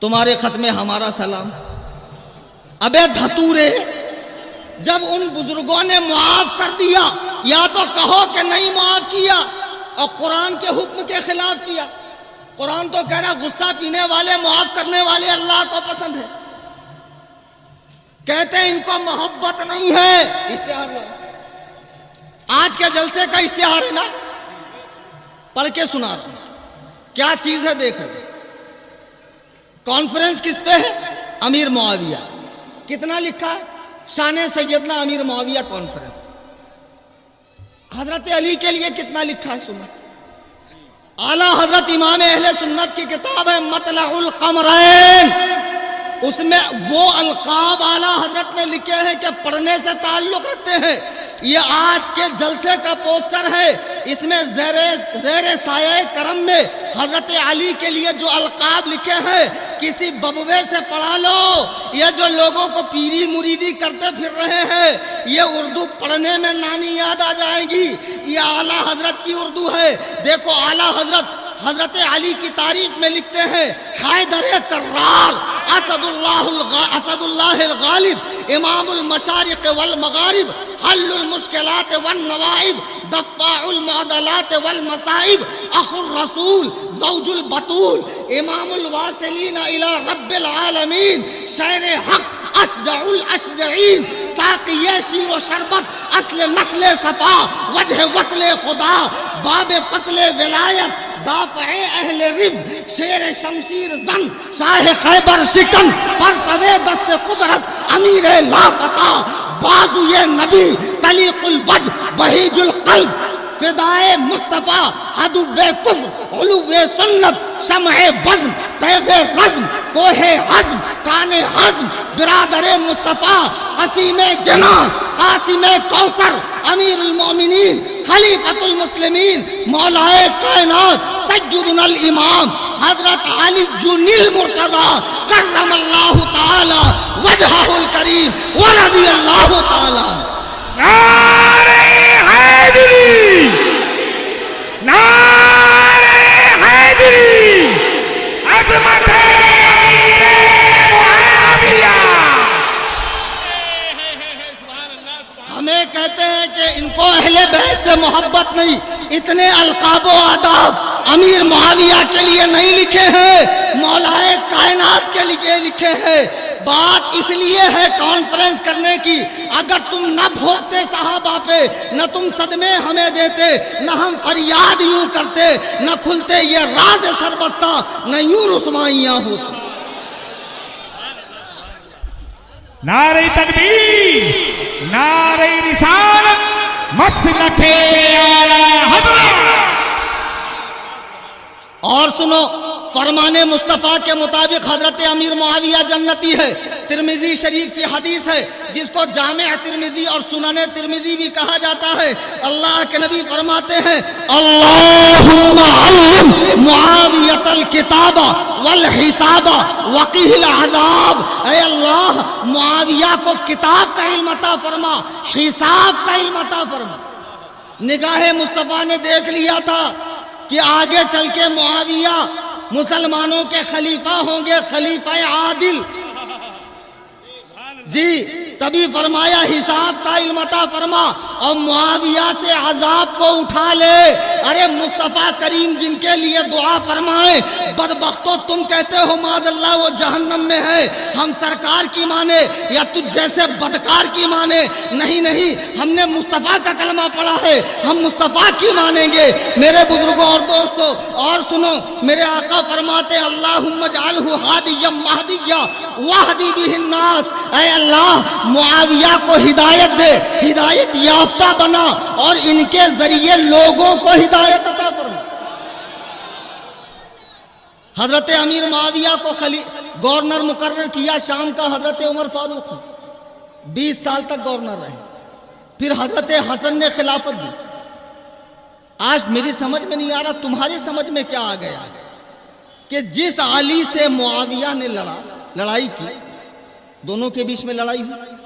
تمہارے خط میں ہمارا سلام۔ ابے دھتورے، جب ان بزرگوں نے معاف کر دیا، یا تو کہو کہ نہیں معاف کیا اور قرآن کے حکم کے خلاف کیا۔ قرآن تو کہہ رہا غصہ پینے والے، معاف کرنے والے اللہ کو پسند ہے۔ کہتے ہیں ان کو محبت نہیں ہے۔ اشتہار لو، آج کے جلسے کا اشتہار ہے نا، پڑھ کے سنا رہا ہوں کیا چیز ہے، دیکھو۔ کانفرنس کس پہ ہے؟ امیر معاویہ۔ کتنا لکھا ہے؟ شان سیدنا امیر معاویہ کانفرنس۔ حضرت علی کے لیے کتنا لکھا ہے سنو۔ اعلیٰ حضرت امام اہل سنت کی کتاب ہے مطلع القمرین، اس میں وہ القاب اعلیٰ حضرت نے لکھے ہیں کہ پڑھنے سے تعلق رکھتے ہیں۔ یہ آج کے جلسے کا پوسٹر ہے، اس میں زیر سایہ کرم میں حضرت علی کے لیے جو القاب لکھے ہیں کسی ببوے سے پڑھا لو۔ یہ جو لوگوں کو پیری مریدی کرتے پھر رہے ہیں، یہ اردو پڑھنے میں نانی یاد آ جائے گی۔ یہ اعلیٰ حضرت کی اردو ہے۔ دیکھو اعلیٰ حضرت علی کی تعریف میں لکھتے ہیں حیدر کرار، اسد اللہ الغالب، امام المشارق والمغارب، حل المشکلات والنوائب، دفاع المعضلات والمصائب، اخو الرسول، زوج البطول، امام الواصلین الى رب العالمین، شیر حق، اشجع الاشجعین، ساقی شیر و شربت، اصل نسل صفا، وجہ وصل خدا، باب فصل ولایت، دافع اہل رفض، شیر شمشیر زن، شاہ خیبر شکن، پرتوے دست قدرت، امیر لافتہ، بازوئے نبی، طلیق الوجہ، بہیج القلب، فدائے مصطفیٰ، عدو کفر، علو سنت، شمع بزم، تیغ رزم، کوہ عزم، کان حزم، برادر مصطفیٰ، قسیم جناں، قاسم کوثر، امیر المومنین، خلیفۃ المسلمین، مولائے کائنات، سیدنا الامام حضرت علی المرتضی کرم اللہ تعالی وجہہ الکریم ورضی اللہ تعالی۔ نعرہ حیدری، نعرہ حیدری، عظمت امیر معاویہ۔ ہمیں کہتے ہیں کہ ان کو اہل بیت سے محبت نہیں، اتنے القاب و آداب امیر معاویہ کے لیے نہیں لکھے ہیں، مولائے کائنات کے لیے لکھے ہیں۔ بات اس لیے ہے کانفرنس کرنے کی، اگر تم نہ بھوکتے صحابہ پہ، نہ تم صدمے ہمیں دیتے، نہ ہم فریاد یوں کرتے، نہ کھلتے یہ راز سربستہ، نہ یوں رسوائیاں ہوتی۔ نعرہ تکبیر، نعرہ رسالت، مسلک اعلیٰ حضرت۔ اور سنو، فرمان مصطفیٰ کے مطابق حضرت امیر معاویہ جنتی ہے۔ ترمذی شریف کی حدیث ہے جس کو جامع ترمذی اور سنن ترمذی بھی کہا جاتا ہے۔ اللہ کے نبی فرماتے ہیں اللہم علم معاویۃ الکتاب والحساب وقیہ العذاب۔ اے اللہ معاویہ کو کتاب کا علم عطا فرما، حساب کا علم عطا فرما۔ نگاہ مصطفیٰ نے دیکھ لیا تھا کہ آگے چل کے معاویہ مسلمانوں کے خلیفہ ہوں گے، خلیفہ عادل۔ جی تبھی فرمایا حساب کا علم عطا فرما اور معاویہ سے عذاب کو اٹھا لے۔ ارے مصطفیٰ کریم جن کے لیے دعا فرمائے، بدبختو تم کہتے ہو معاذ اللہ وہ جہنم میں ہے، ہم سرکار کی مانے یا تجھ جیسے بدکار کی مانے؟ نہیں نہیں، ہم نے مصطفیٰ کا کلمہ پڑھا ہے، ہم مصطفیٰ کی مانیں گے۔ میرے بزرگوں اور دوستو اور سنو، میرے آقا فرماتے اللہم اجعلہ ہادیا مہدیا واہدی بہ الناس۔ اے اللہ معاویہ کو ہدایت دے، ہدایت یافتہ بنا اور ان کے ذریعے لوگوں کو ہدایت عطا فرما۔ حضرت امیر معاویہ کو گورنر مقرر کیا شام کا حضرت عمر فاروق نے، 20 سال تک گورنر رہے۔ پھر حضرت حسن نے خلافت دی۔ آج میری سمجھ میں نہیں آ رہا تمہاری سمجھ میں کیا آ گیا کہ جس علی سے معاویہ نے لڑائی کی، دونوں کے بیچ میں لڑائی ہوئی،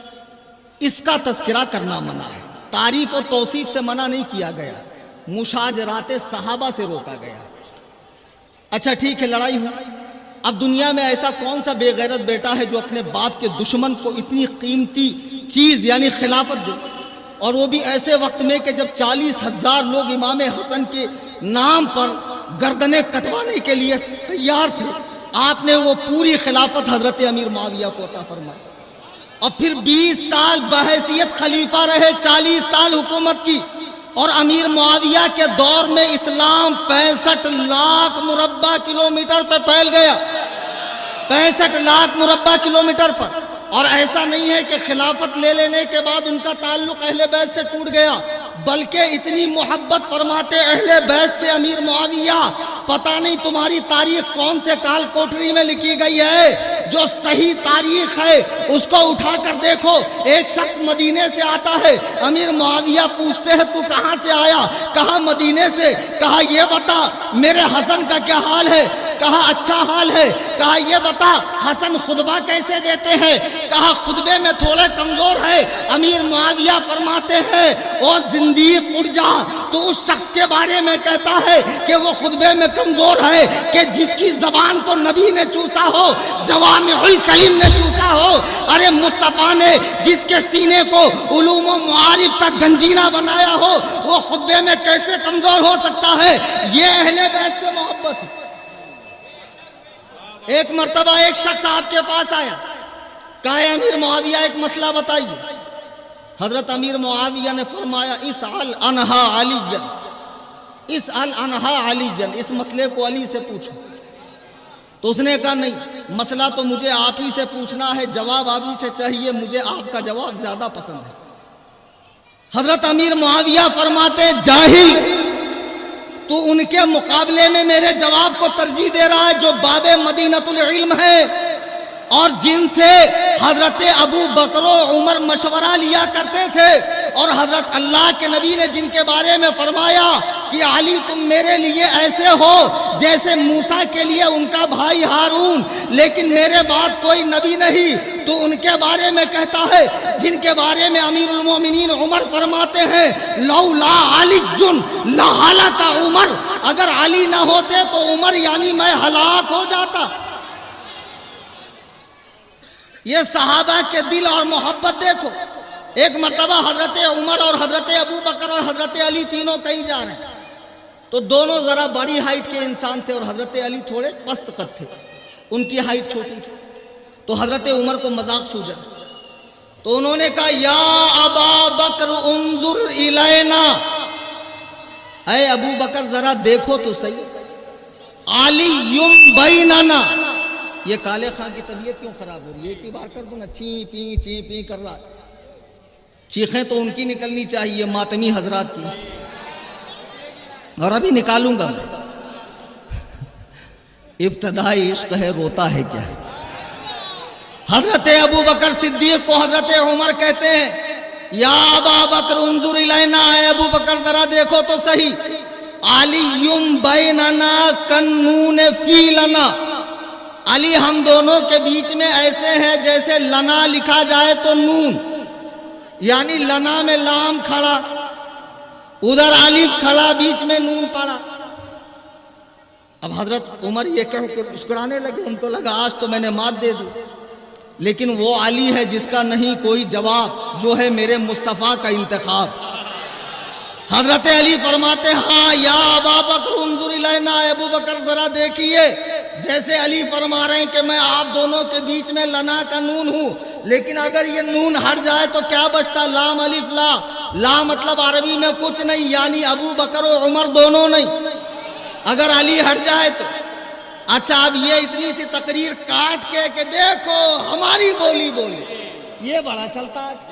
اس کا تذکرہ کرنا منع ہے، تعریف و توصیف سے منع نہیں کیا گیا، مشاجرات صحابہ سے روکا گیا۔ اچھا ٹھیک ہے، لڑائی ہوئی، اب دنیا میں ایسا کون سا بے غیرت بیٹا ہے جو اپنے باپ کے دشمن کو اتنی قیمتی چیز یعنی خلافت دے، اور وہ بھی ایسے وقت میں کہ جب 40,000 لوگ امام حسن کے نام پر گردنیں کٹوانے کے لیے تیار تھے، آپ نے وہ پوری خلافت حضرت امیر معاویہ کو عطا فرمائی، اور پھر 20 سال بحیثیت خلیفہ رہے، 40 سال حکومت کی، اور امیر معاویہ کے دور میں اسلام 65 لاکھ مربع کلومیٹر پہ پھیل گیا، 65 لاکھ مربع کلومیٹر پر۔ اور ایسا نہیں ہے کہ خلافت لے لینے کے بعد ان کا تعلق اہل بیت سے ٹوٹ گیا، بلکہ اتنی محبت فرماتے اہل بیت سے امیر معاویہ، پتہ نہیں تمہاری تاریخ کون سے کال کوٹری میں لکھی گئی ہے، جو صحیح تاریخ ہے اس کو اٹھا کر دیکھو۔ ایک شخص مدینے سے آتا ہے، امیر معاویہ پوچھتے ہیں تو کہاں سے آیا؟ کہا مدینے سے۔ کہا یہ بتا میرے حسن کا کیا حال ہے؟ کہا اچھا حال ہے۔ کہا یہ بتا حسن خطبہ کیسے دیتے ہیں؟ کہا خطبے میں تھوڑے کمزور ہے۔ امیر معاویہ فرماتے ہیں او زندیق اٹھ جا، تو اس شخص کے بارے میں کہتا ہے کہ وہ خطبے میں کمزور ہے کہ جس کی زبان کو نبی نے چوسا ہو، جوامع الکلم نے چوسا ہو۔ ارے مصطفیٰ نے جس کے سینے کو علوم و معارف کا گنجینہ بنایا ہو، وہ خطبے میں کیسے کمزور ہو سکتا ہے؟ یہ اہل بیت سے محبت ہے۔ ایک مرتبہ ایک شخص آپ کے پاس آیا، کہا امیر معاویہ ایک مسئلہ بتائیے۔ حضرت امیر معاویہ نے فرمایا اسأل عنہا علی، اسأل عنہا علی، اس مسئلے کو علی سے پوچھو۔ تو اس نے کہا نہیں، مسئلہ تو مجھے آپ ہی سے پوچھنا ہے، جواب آپ ہی سے چاہیے، مجھے آپ کا جواب زیادہ پسند ہے۔ حضرت امیر معاویہ فرماتے جاہل، تو ان کے مقابلے میں میرے جواب کو ترجیح دے رہا ہے جو باب مدینۃ العلم ہے، اور جن سے حضرت ابو بکر و عمر مشورہ لیا کرتے تھے، اور حضرت اللہ کے نبی نے جن کے بارے میں فرمایا کہ علی تم میرے لیے ایسے ہو جیسے موسیٰ کے لیے ان کا بھائی ہارون، لیکن میرے بعد کوئی نبی نہیں، تو ان کے بارے میں کہتا ہے جن کے بارے میں امیر المومنین عمر فرماتے ہیں لولا علی لہلک عمر، اگر علی نہ ہوتے تو عمر یعنی میں ہلاک ہو جاتا۔ یہ صحابہ کے دل اور محبت دیکھو۔ ایک مرتبہ حضرت عمر اور حضرت ابو بکر اور حضرت علی تینوں کہیں جا رہے ہیں، تو دونوں ذرا بڑی ہائٹ کے انسان تھے اور حضرت علی تھوڑے پست قد تھے، ان کی ہائٹ چھوٹی تھی۔ تو حضرت عمر کو مذاق سوجا، تو انہوں نے کہا یا ابا بکر انظر الینا، اے ابو بکر ذرا دیکھو تو صحیح، علی بیننا۔ یہ کالے خان کی طبیعت کیوں خراب ہو رہی ہے؟ ایک ہی بار کر دوں نا، چی پی کر رہا ہے۔ چیخیں تو ان کی نکلنی چاہیے، ماتمی حضرات کی، اور ابھی نکالوں گا میں۔ ابتدائی عشق ہے، روتا ہے کیا؟ حضرت ابو بکر صدیق کو حضرت عمر کہتے ہیں یا ابا بکر انظر الینا، اے ابو بکر ذرا دیکھو تو صحیح، علی بیننا کنون فی لنا، علی ہم دونوں کے بیچ میں ایسے ہیں جیسے لنا لکھا جائے تو نون، یعنی لنا میں لام کھڑا، ادھر الف کھڑا، بیچ میں نون پڑا۔ اب حضرت عمر یہ کہہ کے مسکرانے لگے، ان کو لگا آج تو میں نے مات دے دی، لیکن وہ علی ہے جس کا نہیں کوئی جواب، جو ہے میرے مصطفیٰ کا انتخاب۔ حضرت علی فرماتے ہاں یا ابا بکر انظر الینا، ابو بکر ذرا دیکھیے، جیسے علی فرما رہے ہیں کہ میں آپ دونوں کے بیچ میں لنا کا نون ہوں، لیکن اگر یہ نون ہٹ جائے تو کیا بچتا؟ لام الف لا، لا مطلب عربی میں کچھ نہیں، یعنی ابو بکر و عمر دونوں نہیں، اگر علی ہٹ جائے تو۔ اچھا اب یہ اتنی سی تقریر کاٹ کے کہ دیکھو ہماری بولی بولے، یہ بڑا چلتا آج،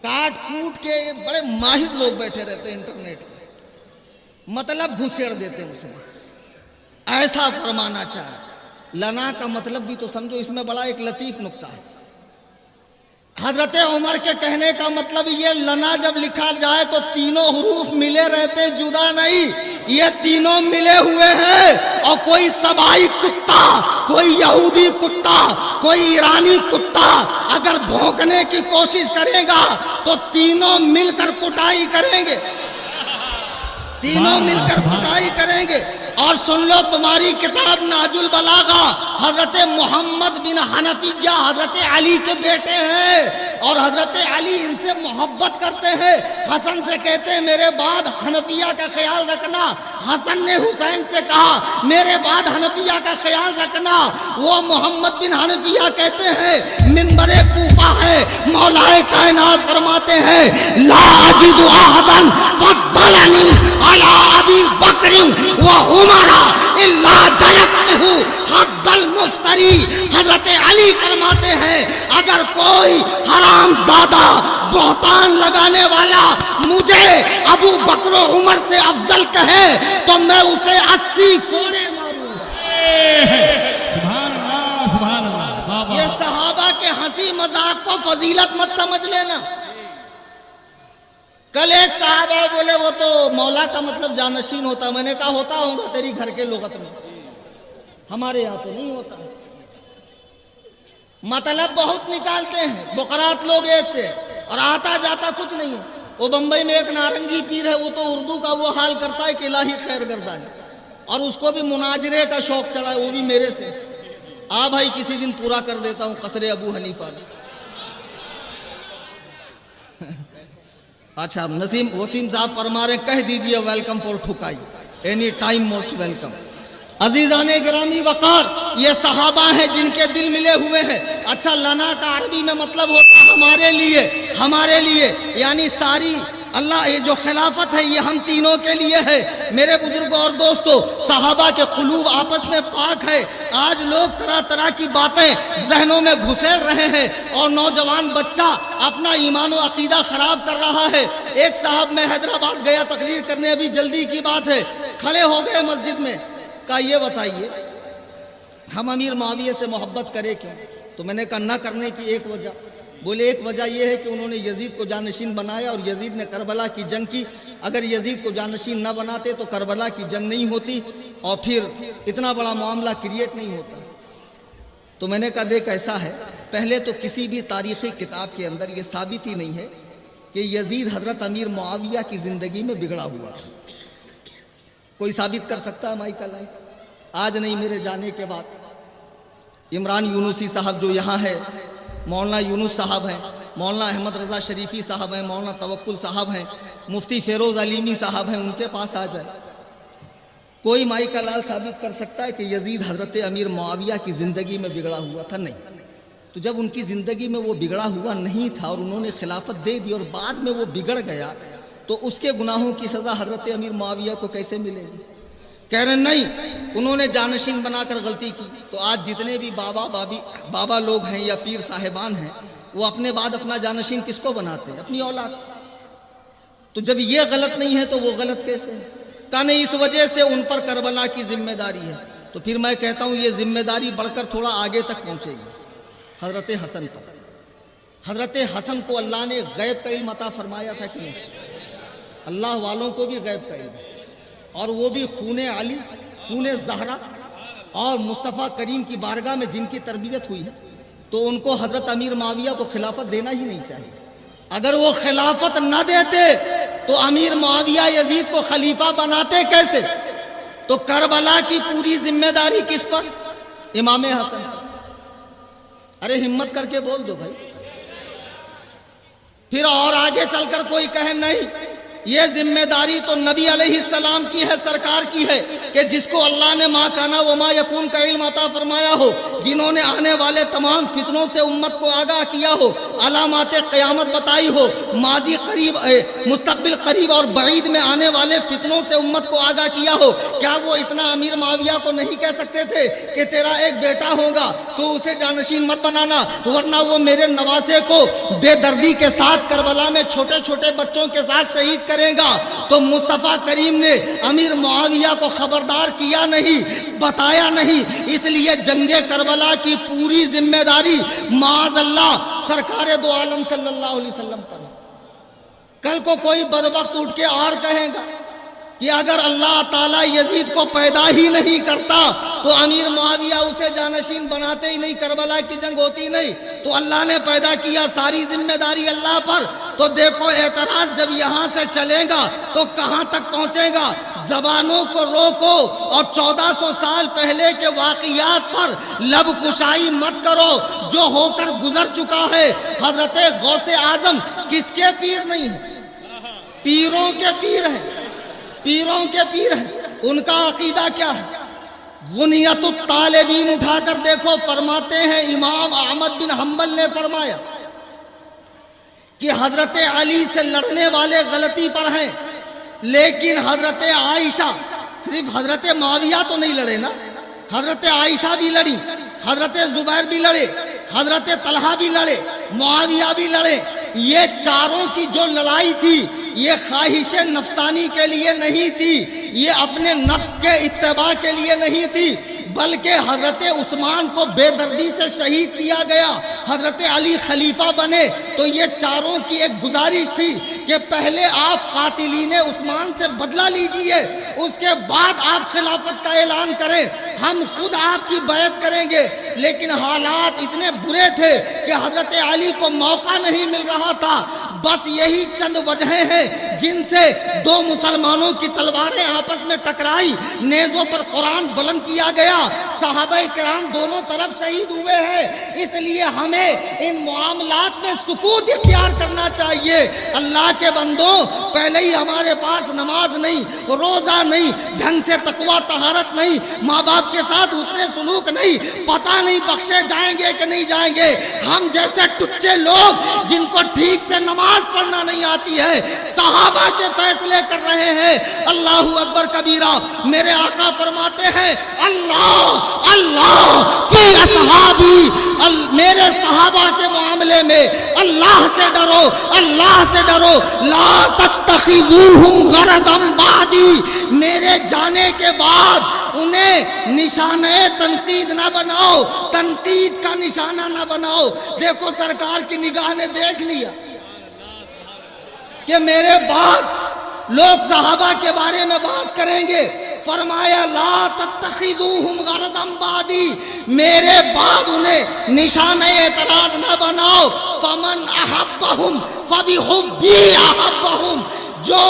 کاٹ کوٹ کے بڑے ماہر لوگ بیٹھے رہتے ہیں انٹرنیٹ پہ، مطلب گھسیڑ دیتے ہیں اس میں، ایسا فرمانا چاہے۔ لنا کا مطلب بھی تو سمجھو، اس میں بڑا ایک لطیف نکتہ ہے۔ حضرت عمر کے کہنے کا مطلب یہ لنا جب لکھا جائے تو تینوں حروف ملے رہتے، جدا نہیں، یہ تینوں ملے ہوئے ہیں، اور کوئی سبائی کتا، کوئی یہودی کتا، کوئی ایرانی کتا اگر بھونکنے کی کوشش کرے گا تو تینوں مل کر کٹائی کریں گے، تینوں مل کر کٹائی کریں گے۔ اور سن لو تمہاری کتاب نہج البلاغہ حضرت محمد بن حنفیہ حضرت علی کے بیٹے ہیں، اور حضرت علی ان سے محبت کرتے ہیں۔ حسن سے کہتے ہیں میرے بعد حنفیہ کا خیال رکھنا، حسن نے حسین سے کہا میرے بعد حنفیہ کا خیال رکھنا۔ وہ محمد بن حنفیہ کہتے ہیں منبر کوفہ ہے، مولا کائنات فرماتے ہیں لا اجد احدا فضلنی علی ابی بکر وعمر الا جلدته حد المفتری۔ حضرت علی فرماتے ہیں اگر کوئی حرام زادہ بہتان لگانے والا مجھے ابو بکر و عمر سے افضل کہے تو میں اسے 80 کوڑے ماروں گا۔ سبحان اللہ سبحان اللہ، واہ واہ۔ یہ صحابہ کے ہنسی مذاق کو فضیلت مت سمجھ لینا۔ کل ایک صحابہ بولے وہ تو مولا کا مطلب جانشین ہوتا، میں نے کہا ہوتا ہوں گا تیری گھر کے لغت میں، ہمارے یہاں تو نہیں ہوتا۔ مطلب بہت نکالتے ہیں بقرات لوگ ایک سے، اور آتا جاتا کچھ نہیں ہے۔ وہ بمبئی میں ایک نارنگی پیر ہے، وہ تو اردو کا وہ حال کرتا ہے کہ الہی خیر گردان، اور اس کو بھی مناظرے کا شوق چڑھا ہے، وہ بھی میرے سے۔ آ بھائی کسی دن پورا کر دیتا ہوں قصر ابو حنیفہ میں۔ اچھا وسیم صاحب فرما رہے ہیں کہہ دیجئے ویلکم فور ٹھکائی، اینی ٹائم موسٹ ویلکم۔ عزیزان گرامی وقار، یہ صحابہ ہیں جن کے دل ملے ہوئے ہیں۔ اچھا لنا کا عربی میں مطلب ہوتا ہمارے لیے یعنی ساری اللہ، یہ جو خلافت ہے یہ ہم تینوں کے لیے ہے۔ میرے بزرگوں اور دوستو، صحابہ کے قلوب آپس میں پاک ہے۔ آج لوگ طرح طرح کی باتیں ذہنوں میں گھسیل رہے ہیں، اور نوجوان بچہ اپنا ایمان و عقیدہ خراب کر رہا ہے۔ ایک صاحب میں حیدرآباد گیا تقریر کرنے، ابھی جلدی کی بات ہے، کھڑے ہو گئے مسجد میں، کہا یہ بتائیے ہم امیر معاویہ سے محبت کرے کیوں؟ تو میں نے کہا نہ کرنے کی ایک وجہ، بولے ایک وجہ یہ ہے کہ انہوں نے یزید کو جانشین بنایا، اور یزید نے کربلا کی جنگ کی، اگر یزید کو جانشین نہ بناتے تو کربلا کی جنگ نہیں ہوتی، اور پھر اتنا بڑا معاملہ کریٹ نہیں ہوتا۔ تو میں نے کہا دیکھ ایسا ہے، پہلے تو کسی بھی تاریخی کتاب کے اندر یہ ثابت ہی نہیں ہے کہ یزید حضرت امیر معاویہ کی زندگی میں بگڑا ہوا تھا۔ کوئی ثابت کر سکتا ہے مائیکل آئی؟ آج نہیں، میرے جانے کے بعد عمران یونسی صاحب جو یہاں ہے، مولانا یونس صاحب ہیں، مولانا احمد رضا شریفی صاحب ہیں، مولانا توکل صاحب ہیں، مفتی فیروز علیمی صاحب ہیں، ان کے پاس آ جائے۔ کوئی مائی کا لال ثابت کر سکتا ہے کہ یزید حضرت امیر معاویہ کی زندگی میں بگڑا ہوا تھا؟ نہیں۔ تو جب ان کی زندگی میں وہ بگڑا ہوا نہیں تھا اور انہوں نے خلافت دے دی اور بعد میں وہ بگڑ گیا، تو اس کے گناہوں کی سزا حضرت امیر معاویہ کو کیسے ملے گی؟ کہہ رہے نہیں، انہوں نے جانشین بنا کر غلطی کی۔ تو آج جتنے بھی بابا لوگ ہیں یا پیر صاحبان ہیں، وہ اپنے بعد اپنا جانشین کس کو بناتے ہیں؟ اپنی اولاد۔ تو جب یہ غلط نہیں ہے تو وہ غلط کیسے ہے؟ کہ نہیں، اس وجہ سے ان پر کربلا کی ذمہ داری ہے۔ تو پھر میں کہتا ہوں یہ ذمہ داری بڑھ کر تھوڑا آگے تک پہنچے گی، حضرت حسن پر۔ حضرت حسن کو اللہ نے غیب کا علم عطا فرمایا تھا کہ نہیں؟ اللہ والوں کو بھی غیب کا علم، اور وہ بھی خون علی، خون زہرا اور مصطفیٰ کریم کی بارگاہ میں جن کی تربیت ہوئی ہے، تو ان کو حضرت امیر معاویہ کو خلافت دینا ہی نہیں چاہیے۔ اگر وہ خلافت نہ دیتے تو امیر معاویہ یزید کو خلیفہ بناتے کیسے؟ تو کربلا کی پوری ذمہ داری کس پر؟ امام حسن پر۔ ارے ہمت کر کے بول دو بھائی۔ پھر اور آگے چل کر کوئی کہے نہیں، یہ ذمہ داری تو نبی علیہ السلام کی ہے، سرکار کی ہے، کہ جس کو اللہ نے ما کانا وما یکون کا علم عطا فرمایا ہو، جنہوں نے آنے والے تمام فتنوں سے امت کو آگاہ کیا ہو، علامات قیامت بتائی ہو، ماضی قریب مستقبل قریب اور بعید میں آنے والے فتنوں سے امت کو آگاہ کیا ہو، کیا وہ اتنا امیر معاویہ کو نہیں کہہ سکتے تھے کہ تیرا ایک بیٹا ہوگا تو اسے جانشین مت بنانا، ورنہ وہ میرے نواسے کو بے دردی کے ساتھ کربلا میں چھوٹے چھوٹے بچوں کے ساتھ شہید کرے گا؟ تو مصطفیٰ کریم نے امیر معاویہ کو خبردار کیا نہیں، بتایا نہیں، اس لیے جنگ کربلا کی پوری ذمہ داری معاذ اللہ سرکار دو عالم صلی اللہ علیہ وسلم پر۔ کل کو کوئی بدبخت اٹھ کے اور کہے گا کہ اگر اللہ تعالیٰ یزید کو پیدا ہی نہیں کرتا تو امیر معاویہ اسے جانشین بناتے ہی نہیں، کربلا کی جنگ ہوتی نہیں۔ تو اللہ نے پیدا کیا، ساری ذمہ داری اللہ پر، تو دیکھو اعتراض جب یہاں سے چلے گا تو کہاں تک پہنچے گا؟ زبانوں کو روکو اور 1400 سال پہلے کے واقعات پر لب کشائی مت کرو جو ہو کر گزر چکا ہے۔ حضرت غوث اعظم کس کے پیر نہیں ہیں؟ پیروں کے پیر ہیں، پیروں کے پیر ہیں۔ ان کا عقیدہ کیا ہے؟ غنیت الطالبین اٹھا کر دیکھو، فرماتے ہیں امام احمد بن حنبل نے فرمایا کہ حضرت علی سے لڑنے والے غلطی پر ہیں، لیکن حضرت عائشہ، صرف حضرت معاویہ تو نہیں لڑے نا، حضرت عائشہ بھی لڑی، حضرت زبیر بھی لڑے، حضرت طلحہ بھی لڑے، معاویہ بھی لڑے۔ یہ چاروں کی جو لڑائی تھی یہ خواہش نفسانی کے لیے نہیں تھی، یہ اپنے نفس کے اتباع کے لیے نہیں تھی، بلکہ حضرت عثمان کو بے دردی سے شہید کیا گیا، حضرت علی خلیفہ بنے تو یہ چاروں کی ایک گزارش تھی کہ پہلے آپ قاتلین عثمان سے بدلہ لیجئے، اس کے بعد آپ خلافت کا اعلان کریں، ہم خود آپ کی بیعت کریں گے۔ لیکن حالات اتنے برے تھے کہ حضرت علی کو موقع نہیں مل رہا تھا۔ بس یہی چند وجہیں ہیں جن سے دو مسلمانوں کی تلواریں آپس میں ٹکرائی، نیزوں پر قرآن بلند کیا گیا، صحابہ کرام دونوں طرف شہید ہوئے ہیں۔ اس لیے ہمیں ان معاملات میں سکوت اختیار کرنا چاہیے۔ اللہ کے بندوں، پہلے ہی ہمارے پاس نماز نہیں، روزہ نہیں، ڈھنگ سے تقوی طہارت نہیں، ماں باپ کے ساتھ حسن سلوک نہیں، پتہ نہیں بخشے جائیں گے کہ نہیں جائیں گے۔ ہم جیسے ٹچے لوگ جن کو ٹھیک سے نماز پڑھنا نہیں آتی ہے، صحابہ کے فیصلے کر رہے ہیں۔ اللہ اکبر کبیرہ۔ میرے آقا فرماتے ہیں اللہ اللہ فی اصحابی، میرے صحابہ کے معاملے میں اللہ سے ڈرو، اللہ سے ڈرو۔ لا تتخذوہم غرضا بعدی، میرے جانے کے بعد انہیں نشانہ تنقید نہ بناؤ، تنقید کا نشانہ نہ بناؤ۔ دیکھو سرکار کی نگاہ نے دیکھ لیا کہ میرے بعد لوگ صحابہ کے بارے میں بات کریں گے، فرمایا لا تتخذوہم غرضا بعدی، میرے بعد انہیں نشانہ اعتراض نہ بناؤ۔ فمن احبہم فبحبی احبہم، جو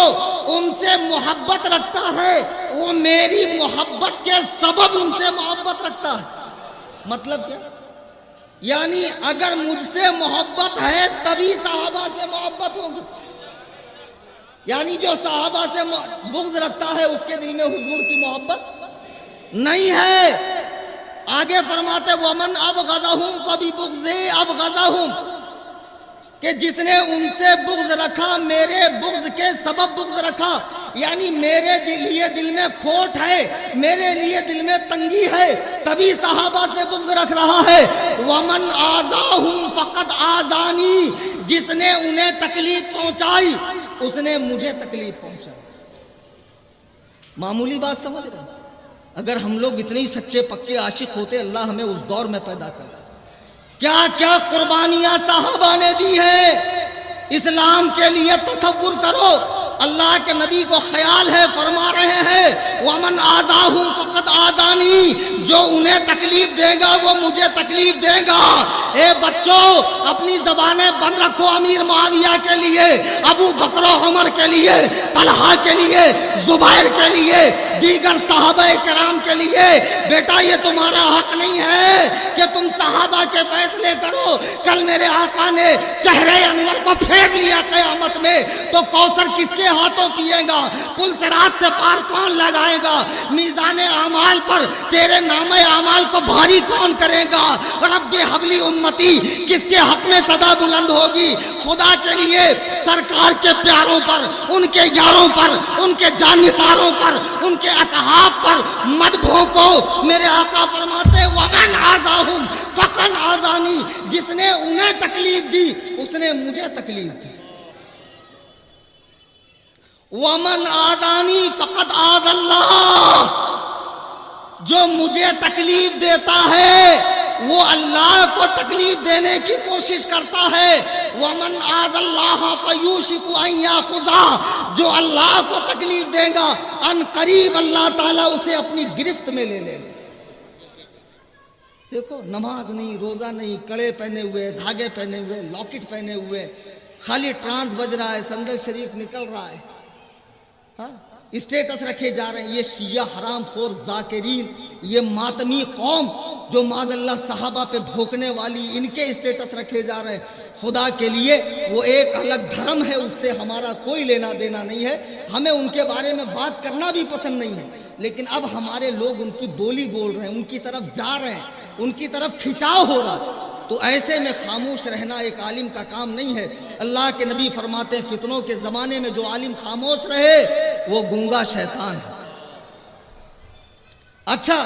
ان سے محبت رکھتا ہے وہ میری محبت کے سبب ان سے محبت رکھتا ہے۔ مطلب کیا؟ یعنی اگر مجھ سے محبت ہے تبھی صحابہ سے محبت ہوگی، یعنی جو صحابہ سے بغض رکھتا ہے اس کے دل میں حضور کی محبت نہیں ہے۔ آگے فرماتے وَمَنْ أَبْغَضَهُمْ فَبِبُغْضِهِ أَبْغَضَهُمْ، کہ جس نے ان سے بغض رکھا، میرے بغض کے سبب بغض رکھا، یعنی میرے لیے دل میں کھوٹ ہے، میرے لیے دل میں تنگی ہے، تبھی صحابہ سے بغض رکھ رہا ہے۔ وَمَنْ آذَاهُمْ فَقَدْ آذَانِي، جس نے انہیں تکلیف پہنچائی اس نے مجھے تکلیف پہنچائی۔ معمولی بات سمجھ رہے ہیں؟ اگر ہم لوگ اتنے ہی سچے پکے عاشق ہوتے، اللہ ہمیں اس دور میں پیدا کرتا۔ کیا کیا قربانیاں صحابہ نے دی ہیں اسلام کے لیے، تصور کرو۔ اللہ کے نبی کو خیال ہے، فرما رہے ہیں وَمَنْ آذَاهُمْ فَقَدْ آذَانِي، جو انہیں تکلیف دے گا وہ مجھے تکلیف دے گا۔ اے بچوں، اپنی زبانیں بند رکھو، امیر معاویہ کے لیے، ابو بکر و عمر کے لیے، طلحہ کے لیے، زبیر کے لیے، دیگر صحابہ کرام کے لیے۔ بیٹا یہ تمہارا حق نہیں ہے کہ تم صحابہ کے فیصلے کرو۔ کل میرے آقا نے چہرے انور کو پھیر لیا قیامت میں تو کوثر کس کے ہاتھوں پیے گا؟ پل صراط سے پار کون لگائے گا؟ میزان اعمال پر تیرے نام اعمال کو بھاری کون کرے گا؟ رب حبلی امتی کس کے حق میں صدا بلند ہوگی؟ خدا کے لیے سرکار کے پیاروں پر، ان کے یاروں پر، ان کے جانثاروں پر، ان کے اصحاب پر مت بھونکو۔ میرے آقا فرماتے وَمَنْ آذَاهُمْ فَقَدْ آذَانِي، جس نے انہیں تکلیف دی اس نے مجھے تکلیف دی۔ وَمَنْ آذَانِي فَقَدْ آذَى اللَّهُ، جو مجھے تکلیف دیتا ہے وہ اللہ کو تکلیف دینے کی کوشش کرتا ہے۔ وَمَنْ آذَى اللَّهَ فَيُوشِكُ أَنْ يَأْخُذَهُ، جو اللہ کو تکلیف دے گا ان قریب اللہ تعالیٰ اسے اپنی گرفت میں لے لے گا۔ دیکھو، نماز نہیں، روزہ نہیں، کڑے پہنے ہوئے، دھاگے پہنے ہوئے، لاکٹ پہنے ہوئے، خالی ٹرانس بج رہا ہے، سندل شریف نکل رہا ہے، ہاں اسٹیٹس رکھے جا رہے ہیں. یہ شیعہ حرام خور ذاکرین، یہ ماتمی قوم جو معاذ اللہ صحابہ پہ بھوکنے والی، ان کے اسٹیٹس رکھے جا رہے ہیں. خدا کے لیے وہ ایک الگ دھرم ہے، اس سے ہمارا کوئی لینا دینا نہیں ہے، ہمیں ان کے بارے میں بات کرنا بھی پسند نہیں ہے. لیکن اب ہمارے لوگ ان کی بولی بول رہے ہیں، ان کی طرف جا رہے ہیں، ان کی طرف کھنچاؤ ہو رہا ہے، تو ایسے میں خاموش رہنا ایک عالم کا کام نہیں ہے. اللہ کے نبی فرماتے ہیں فتنوں کے زمانے میں جو عالم خاموش رہے وہ گونگا شیطان ہے. اچھا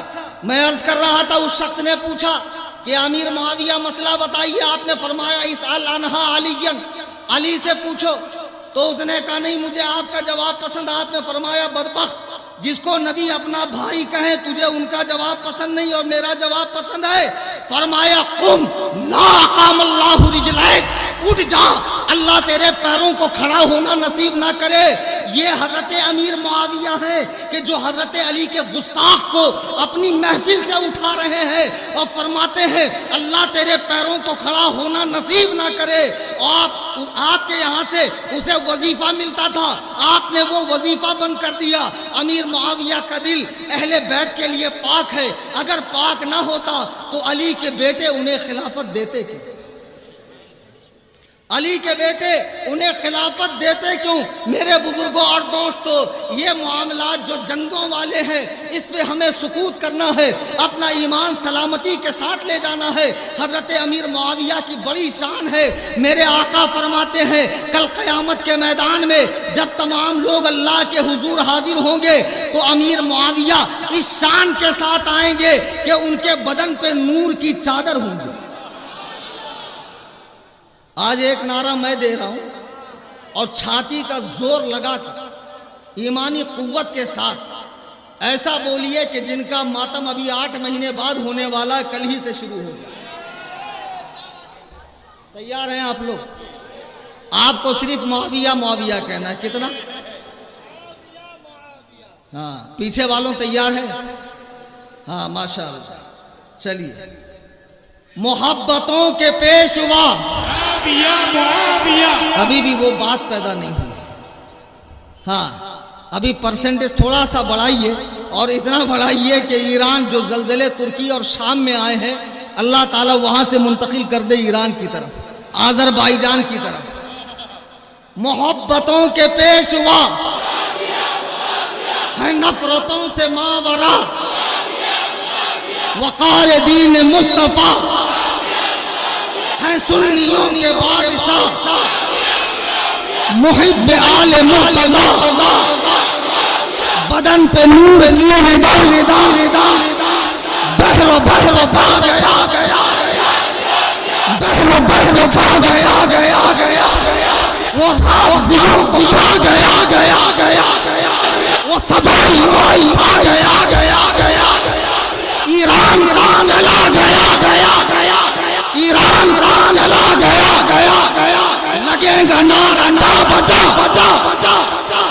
میں عرض کر رہا تھا، اس شخص نے پوچھا کہ امیر معاویہ مسئلہ بتائیے. آپ نے فرمایا اسأل عنہا علی، علی سے پوچھو. تو اس نے کہا نہیں مجھے آپ کا جواب پسند. آپ نے فرمایا بدبخت، جس کو نبی اپنا بھائی کہیں تجھے ان کا جواب پسند نہیں اور میرا جواب پسند ہے. فرمایا قم لا اقام اللہ رجلیک، اٹھ جا، اللہ تیرے پیروں کو کھڑا ہونا نصیب نہ کرے. یہ حضرت امیر معاویہ ہیں کہ جو حضرت علی کے گستاخ کو اپنی محفل سے اٹھا رہے ہیں اور فرماتے ہیں اللہ تیرے پیروں کو کھڑا ہونا نصیب نہ کرے. آپ کے یہاں سے اسے وظیفہ ملتا تھا، آپ نے وہ وظیفہ بند کر دیا. امیر معاویہ کا دل اہل بیت کے لیے پاک ہے، اگر پاک نہ ہوتا تو علی کے بیٹے انہیں خلافت دیتے کیوں؟ علی کے بیٹے انہیں خلافت دیتے کیوں؟ میرے بزرگوں اور دوستوں، یہ معاملات جو جنگوں والے ہیں اس پہ ہمیں سکوت کرنا ہے، اپنا ایمان سلامتی کے ساتھ لے جانا ہے. حضرت امیر معاویہ کی بڑی شان ہے. میرے آقا فرماتے ہیں کل قیامت کے میدان میں جب تمام لوگ اللہ کے حضور حاضر ہوں گے تو امیر معاویہ اس شان کے ساتھ آئیں گے کہ ان کے بدن پہ نور کی چادر ہوں گی. آج ایک نعرہ میں دے رہا ہوں اور چھاتی کا زور لگا کر ایمانی قوت کے ساتھ ایسا بولیے کہ جن کا ماتم ابھی 8 مہینے بعد ہونے والا کل ہی سے شروع ہو جائے. تیار ہیں آپ لوگ؟ آپ کو صرف معاویہ معاویہ کہنا ہے. کتنا؟ ہاں پیچھے والوں تیار ہیں؟ ہاں ماشاءاللہ. چلیے محبتوں کے پیشوا، ابھی بھی وہ بات پیدا نہیں ہوئی. ہاں ابھی پرسنٹیج تھوڑا سا بڑھائیے اور اتنا بڑھائیے کہ ایران جو زلزلے ترکی اور شام میں آئے ہیں اللہ تعالیٰ وہاں سے منتقل کر دے ایران کی طرف، آذربائیجان کی طرف. محبتوں کے پیشوا ہے نفرتوں سے ماورا، وقار دین مصطفیٰ ہے سنیوں کے بادشاہ، محب آل مرتضی بدن پہ نور کی ندا، بحر و بحر چھا گیا، بحر و بحر چھا گیا، وہ رافضیوں کو کھا گیا، وہ سبائیوں کو کھا گیا، ایران چلا گیا، ایران چلا گیا، لگے گا نعرہ بچا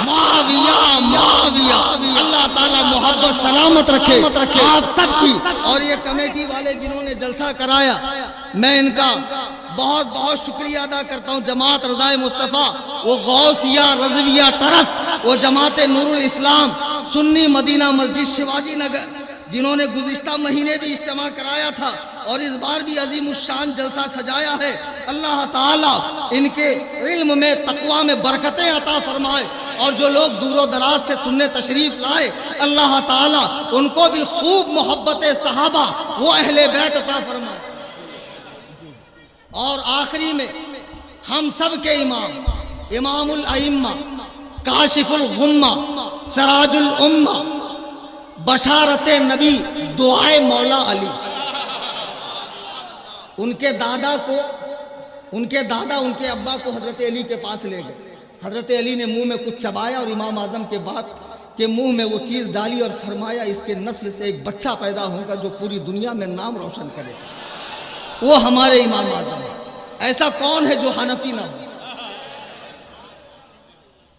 معاویہ معاویہ. اللہ تعالیٰ محبت سلامت رکھے آپ سب کی. اور یہ کمیٹی والے جنہوں نے جلسہ کرایا میں ان کا بہت بہت شکریہ ادا کرتا ہوں. جماعت رضائے مصطفیٰ، وہ غوثیہ رضویہ ٹرسٹ، وہ جماعت نور الاسلام، سنی مدینہ مسجد شیواجی نگر، جنہوں نے گزشتہ مہینے بھی اجتماع کرایا تھا اور اس بار بھی عظیم الشان جلسہ سجایا ہے. اللہ تعالیٰ ان کے علم میں تقوی میں برکتیں عطا فرمائے، اور جو لوگ دور و دراز سے سننے تشریف لائے اللہ تعالیٰ ان کو بھی خوب محبت صحابہ وہ اہل بیت عطا فرمائے. اور آخری میں ہم سب کے امام، امام الائمہ، کاشف الغمہ، سراج الامہ، بشارت نبی، دعائے مولا علی، ان کے دادا ان کے ابا کو حضرت علی کے پاس لے گئے. حضرت علی نے منہ میں کچھ چبایا اور امام اعظم کے باپ کے منہ میں وہ چیز ڈالی اور فرمایا اس کے نسل سے ایک بچہ پیدا ہوگا جو پوری دنیا میں نام روشن کرے. وہ ہمارے امام اعظم ہیں. ایسا کون ہے جو حنفی نہ ہو؟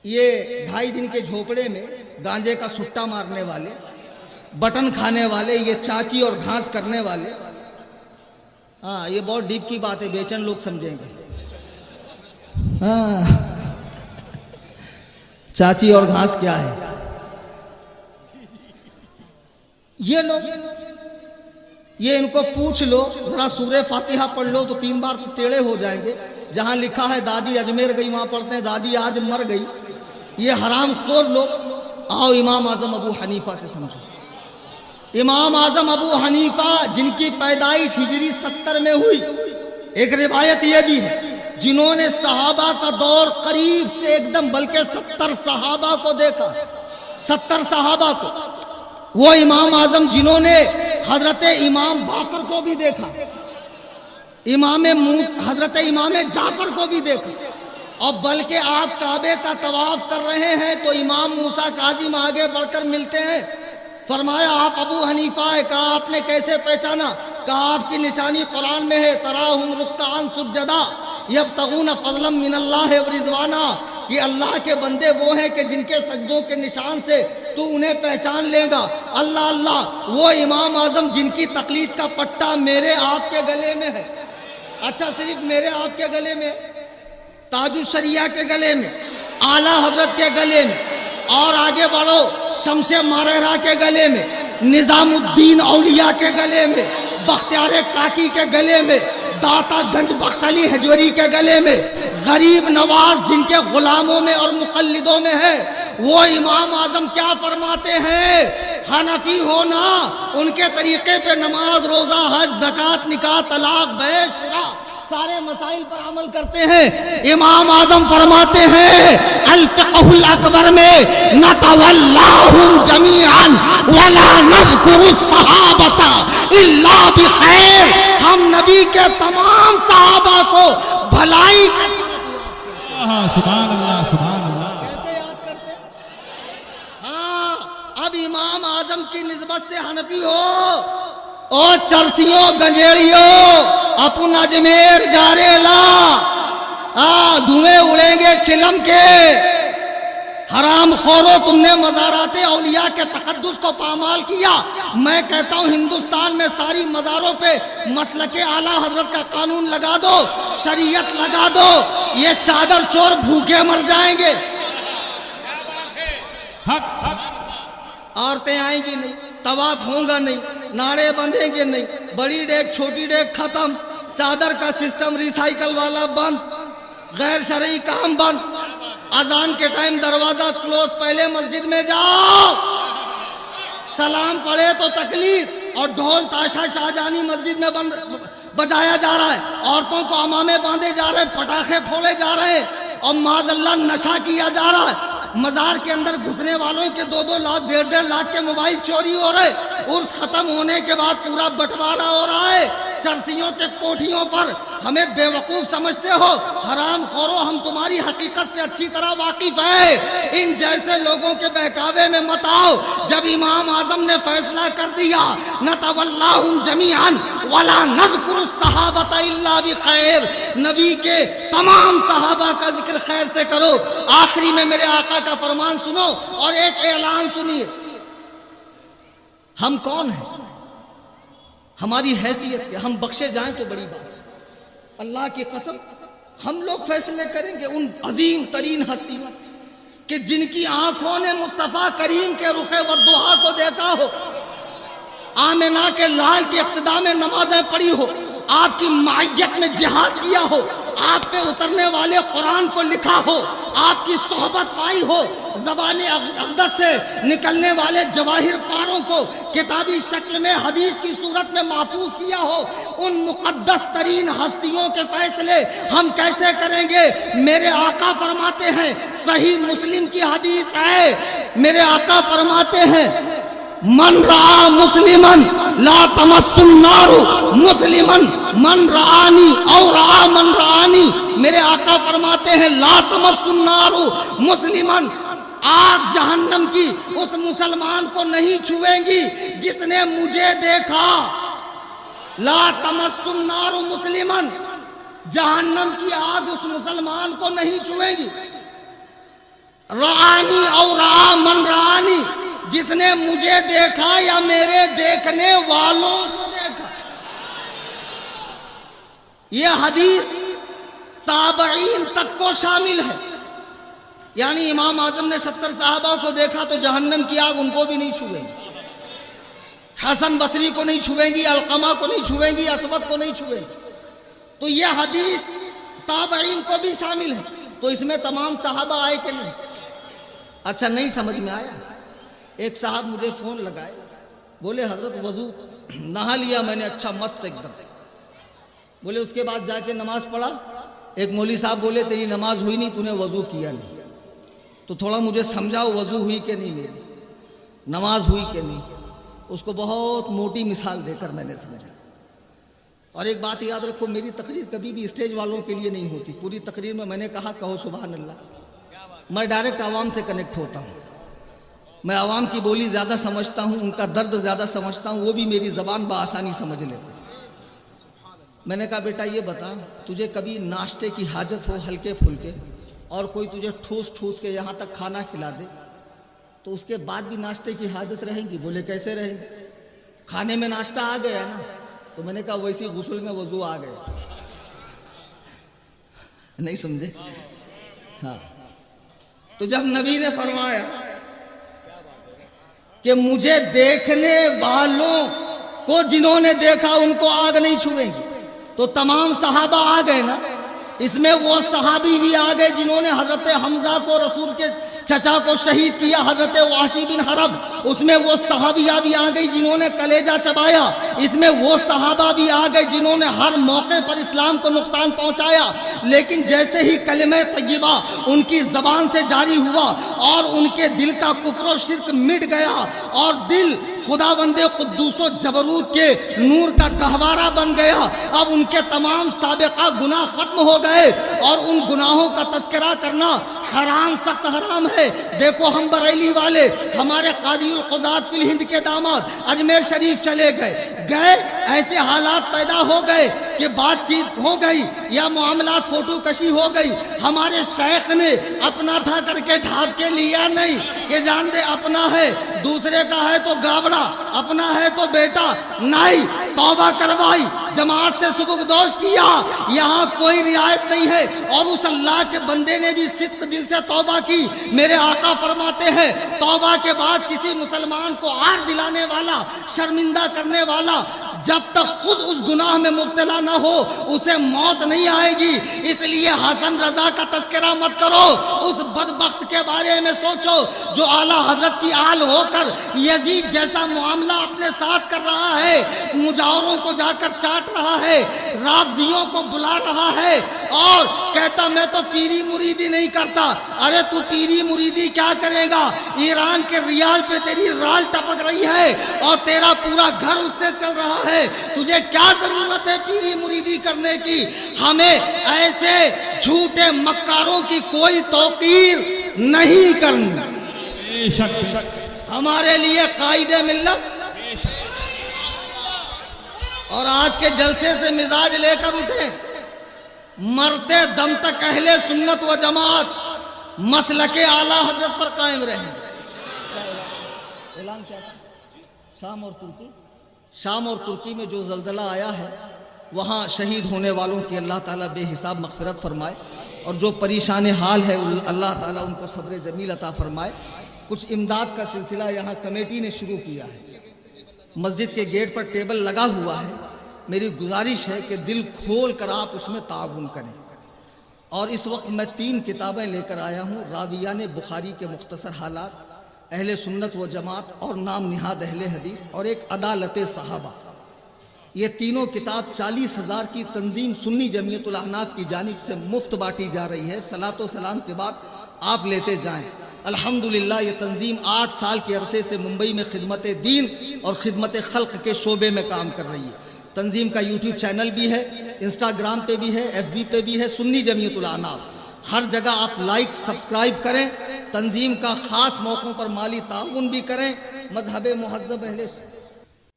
یہ 2.5 دن کے جھوپڑے میں گانجے کا سٹا مارنے والے، بٹن کھانے والے، یہ چاچی اور گھاس کرنے والے، ہاں یہ بہت ڈیپ کی بات ہے، بیچن لوگ سمجھیں گے. ہاں چاچی اور گھاس کیا ہے؟ یہ لوگ یہ ان کو پوچھ لو ذرا سورہ فاتحہ پڑھ لو تو 3 بار تو ٹیڑھے ہو جائیں گے. جہاں لکھا ہے دادی اجمیر گئی وہاں پڑھتے ہیں دادی آج مر گئی. یہ حرام خور لوگ. آؤ امام اعظم ابو حنیفہ سے سمجھو. امام اعظم ابو حنیفہ جن کی پیدائش ہجری 70 میں ہوئی. ایک روایت یہ بھی ہے جنہوں نے صحابہ کا دور قریب سے ایک دم بلکہ 70 صحابہ کو دیکھا. 70 صحابہ کو. وہ امام اعظم جنہوں نے حضرت امام باقر کو بھی دیکھا, حضرت امام جعفر کو بھی دیکھا, اور بلکہ آپ کعبے کا طواف کر رہے ہیں تو امام موسیٰ کاظم آگے بڑھ کر ملتے ہیں. فرمایا آپ ابو حنیفہ ہے. کہا آپ نے کیسے پہچانا؟ کہا آپ کی نشانی قرآن میں ہے تراہم رکعا سجدا یبتغون فضلا من اللہ ورضوانا, کہ اللہ کے بندے وہ ہیں کہ جن کے سجدوں کے نشان سے تو انہیں پہچان لے گا. اللہ اللہ, وہ امام اعظم جن کی تقلید کا پٹا میرے آپ کے گلے میں ہے. اچھا صرف میرے آپ کے گلے میں, تاج الشریعہ کے گلے میں, اعلیٰ حضرت کے گلے میں, اور آگے بڑھو شمس مارہرہ کے گلے میں, نظام الدین اولیاء کے گلے میں, بختیار کاکی کے گلے میں, داتا گنج بخش علی حجوری کے گلے میں, غریب نواز جن کے غلاموں میں اور مقلدوں میں ہے. وہ امام اعظم کیا فرماتے ہیں؟ حنفی ہونا, ان کے طریقے پہ نماز روزہ حج زکوٰۃ نکاح طلاق بیع شرع سارے مسائل پر عمل کرتے ہیں. امام اعظم فرماتے ہیں الفقہ الاکبر میں نتولاہم جمیعا ولا نذکر الصحابۃ الا بخیر, ہم نبی کے تمام صحابہ کو بھلائی سبحان اللہ سبحان اللہ. کیسے یاد کرتے ہیں؟ ہاں اب امام اعظم کی نسبت سے حنفی ہو او چرسیوں گنجیڑیوں اپن اجمیر جارے لا دھویں اڑیں گے چلم کے. حرام خورو, تم نے مزارات اولیاء کے تقدس کو پامال کیا. میں کہتا ہوں ہندوستان میں ساری مزاروں پہ مسلک اعلیٰ حضرت کا قانون لگا دو, شریعت لگا دو, یہ چادر چور بھوکے مر جائیں گے. عورتیں آئیں گی نہیں, طواف ہوگا نہیں, ناڑے بندھیں گے نہیں, بڑی ڈیک چھوٹی ڈیک ختم, چادر کا سسٹم ریسائیکل والا بند, غیر شرعی کام بند. اذان کے ٹائم دروازہ کلوز, پہلے مسجد میں جاؤ, سلام پڑھے تو تکلیف, اور ڈھول تاشا شاہجہانی مسجد میں بجایا جا رہا ہے, عورتوں کو امامے باندھے جا رہے ہیں, پٹاخے پھوڑے جا رہے ہیں, اور معاذ اللہ نشہ کیا جا رہا ہے. مزار کے اندر گھسنے والوں کے 2-2 لاکھ 1.5 لاکھ کے موبائل چوری ہو رہے. عرس ختم ہونے کے بعد پورا بٹوارا ہو رہا ہے. چرسیوں کے کوٹھیوں پر ہمیں بے وقوف سمجھتے ہو. حرام خورو, ہم تمہاری حقیقت سے اچھی طرح واقف ہیں. ان جیسے لوگوں کے بہکاوے میں مت آؤ. جب امام اعظم نے فیصلہ کر دیا نتولاہم جمیعا ولا نذکر الصحابۃ الا بخیر, نبی کے تمام صحابہ کا ذکر خیر سے کرو. آخری میں میرے آقا کا فرمان سنو اور ایک اعلان سنیے. ہم کون ہیں, ہماری حیثیت کیا؟ ہم بخشے جائیں تو بڑی بات ہے. اللہ کی قسم ہم لوگ فیصلے کریں گے ان عظیم ترین ہستیوں کہ جن کی آنکھوں نے مصطفیٰ کریم کے رخ والضحیٰ کو دیکھا ہو, آمنہ کے لال کی اقتداء میں نمازیں پڑھی ہو, آپ کی معیت میں جہاد کیا ہو, آپ پہ اترنے والے قرآن کو لکھا ہو, آپ کی صحبت پائی ہو, زبان اقدس سے نکلنے والے جواہر پاروں کو کتابی شکل میں حدیث کی صورت میں محفوظ کیا ہو. ان مقدس ترین ہستیوں کے فیصلے ہم کیسے کریں گے؟ میرے آقا فرماتے ہیں, صحیح مسلم کی حدیث ہے, میرے آقا فرماتے ہیں من رعا مسلمن لا تمس النار مسلمن من رعانی او رعا من رعانی. میرے آقا فرماتے ہیں لا تمس النار مسلمن, آگ جہنم کی اس مسلمان کو نہیں چھوئیں گی جس نے مجھے دیکھا. لا تمس النار مسلمن, جہنم کی آگ اس مسلمان کو نہیں چھوئیں گی. رعانی او رعا من رعانی, جس نے مجھے دیکھا یا میرے دیکھنے والوں کو دیکھا. یہ حدیث تابعین تک کو شامل ہے. یعنی امام اعظم نے 70 صحابہ کو دیکھا تو جہنم کی آگ ان کو بھی نہیں چھوئے گی. حسن بصری کو نہیں چھوئیں گی, علقمہ کو نہیں چھوئیں گی, اسود کو نہیں چھوئیں گی. تو یہ حدیث تابعین کو بھی شامل ہے. تو اس میں تمام صحابہ آئے کہ نہیں؟ اچھا نہیں سمجھ میں آیا. ایک صاحب مجھے فون لگائے, بولے حضرت وضو نہا لیا میں نے, اچھا مست ایک دم. بولے اس کے بعد جا کے نماز پڑھا. ایک مولوی صاحب بولے تیری نماز ہوئی نہیں, تو نے وضو کیا نہیں. تو تھوڑا مجھے سمجھاؤ وضو ہوئی کہ نہیں, میری نماز ہوئی کہ نہیں. اس کو بہت موٹی مثال دے کر میں نے سمجھا. اور ایک بات یاد رکھو, میری تقریر کبھی بھی اسٹیج والوں کے لیے نہیں ہوتی. پوری تقریر میں نے کہا کہو سبحان اللہ. میں ڈائریکٹ عوام سے کنیکٹ ہوتا ہوں. میں عوام کی بولی زیادہ سمجھتا ہوں, ان کا درد زیادہ سمجھتا ہوں, وہ بھی میری زبان بآسانی سمجھ لیتے ہیں. میں نے کہا بیٹا یہ بتا, تجھے کبھی ناشتے کی حاجت ہو ہلکے پھلکے, اور کوئی تجھے ٹھوس ٹھوس کے یہاں تک کھانا کھلا دے, تو اس کے بعد بھی ناشتے کی حاجت رہیں گی؟ بولے کیسے رہیں گی؟ کھانے میں ناشتہ آ گیا نا. تو میں نے کہا ویسی غسل میں وضو آ گیا. نہیں سمجھے؟ ہاں. تو جب نبی نے فرمایا کہ مجھے دیکھنے والوں کو جنہوں نے دیکھا ان کو آگ نہیں چھوئے گی, تو تمام صحابہ آ گئے نا. اس میں وہ صحابی بھی آ گئے جنہوں نے حضرت حمزہ کو رسول کے چچا کو شہید کیا, حضرت وحشی بن حرب. اس میں وہ صحابیہ بھی آ گئی جنہوں نے کلیجہ چبایا. اس میں وہ صحابہ بھی آ گئے جنہوں نے ہر موقع پر اسلام کو نقصان پہنچایا. لیکن جیسے ہی کلمہ طیبہ ان کی زبان سے جاری ہوا اور ان کے دل کا کفر و شرک مٹ گیا, اور دل خداوند قدوس و جبروت کے نور کا گہوارہ بن گیا, اب ان کے تمام سابقہ گناہ ختم ہو گئے, اور ان گناہوں کا تذکرہ کرنا حرام, سخت حرام ہے. دیکھو ہم بریلی والے, ہمارے قاضی القضات فی الہند کے داماد اجمیر شریف چلے گئے, ایسے حالات پیدا ہو گئے کہ بات چیت ہو گئی یا معاملات فوٹو کشی ہو گئی. ہمارے شیخ نے اپنا تھا کر کے ڈھانپ کے لیا نہیں کہ جان دے اپنا ہے, دوسرے کا ہے تو گابڑا, اپنا ہے تو بیٹا نہیں. توبہ کروائی, جماعت سے سبکدوش کیا, یہاں کوئی رعایت نہیں ہے. اور اس اللہ کے بندے نے بھی صدق دل سے توبہ کی. میرے آقا فرماتے ہیں توبہ کے بعد کسی مسلمان کو عار دلانے والا, شرمندہ کرنے والا, جب تک خود اس گناہ میں مبتلا نہ ہو اسے موت نہیں آئے گی. اس لیے حسن رضا کا تذکرہ مت کرو, اس بدبخت کے بارے میں سوچو جو اعلیٰ حضرت کی آل ہو کر یزید جیسا معاملہ اپنے ساتھ کر رہا ہے, مجاوروں کو جا کر چاٹ رہا ہے, رافضیوں کو بلا رہا ہے, اور کہتا میں تو پیری مریدی نہیں کرتا. ارے تو پیری مریدی کیا کرے گا؟ ایران کے ریال پہ تیری رال ٹپک رہی ہے اور تیرا پورا گھر اس سے چل رہا ہے. تجھے کیا ضرورت ہے پیری مریدی کرنے کی؟ ہمیں ایسے جھوٹے مکاروں کی کوئی توقیر نہیں کرنی. بے شک بے شک. ہمارے لیے قائد ملت اور آج کے جلسے سے مزاج لے کر اٹھے, مرتے دم تک اہل سنت و جماعت مسلک اعلیٰ حضرت پر قائم رہیں. اعلان کیا تھا؟ شام اور ترکی میں جو زلزلہ آیا ہے وہاں شہید ہونے والوں کی اللہ تعالیٰ بے حساب مغفرت فرمائے, اور جو پریشان حال ہے اللہ تعالیٰ ان کو صبر جمیل عطا فرمائے. کچھ امداد کا سلسلہ یہاں کمیٹی نے شروع کیا ہے, مسجد کے گیٹ پر ٹیبل لگا ہوا ہے. میری گزارش ہے کہ دل کھول کر آپ اس میں تعاون کریں. اور اس وقت میں 3 کتابیں لے کر آیا ہوں, راویان بخاری کے مختصر حالات, اہل سنت و جماعت اور نام نہاد اہل حدیث, اور ایک عدالت صحابہ. یہ تینوں کتاب 40,000 کی تنظیم سنی جمعیت الاحناف کی جانب سے مفت بانٹی جا رہی ہے. صلاۃ و سلام کے بعد آپ لیتے جائیں. الحمدللہ یہ تنظیم 8 سال کے عرصے سے ممبئی میں خدمت دین اور خدمت خلق کے شعبے میں کام کر رہی ہے. تنظیم کا یوٹیوب چینل بھی ہے, انسٹاگرام پہ بھی ہے, FB پہ بھی ہے, سنی جمعیت الاحناف. ہر جگہ آپ لائک سبسکرائب کریں. تنظیم کا خاص موقعوں پر مالی تعاون بھی کریں. مذہب مہذب اہل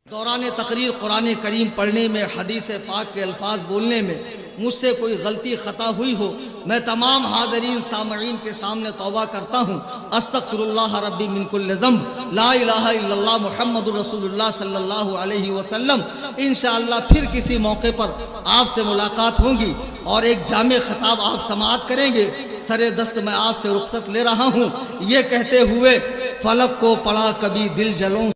دوران تقریر قرآن کریم پڑھنے میں, حدیث پاک کے الفاظ بولنے میں مجھ سے کوئی غلطی خطا ہوئی ہو میں تمام حاضرین سامعین کے سامنے توبہ کرتا ہوں، استغفر اللہ ربی من کل ذنب، لا الہ الا اللہ محمد رسول اللہ صلی اللہ علیہ وسلم۔ انشاءاللہ پھر کسی موقع پر آپ سے ملاقات ہوگی اور ایک جامع خطاب آپ سماعت کریں گے۔ سر دست میں آپ سے رخصت لے رہا ہوں، یہ کہتے ہوئے فلک کو پڑا کبھی دل جلوں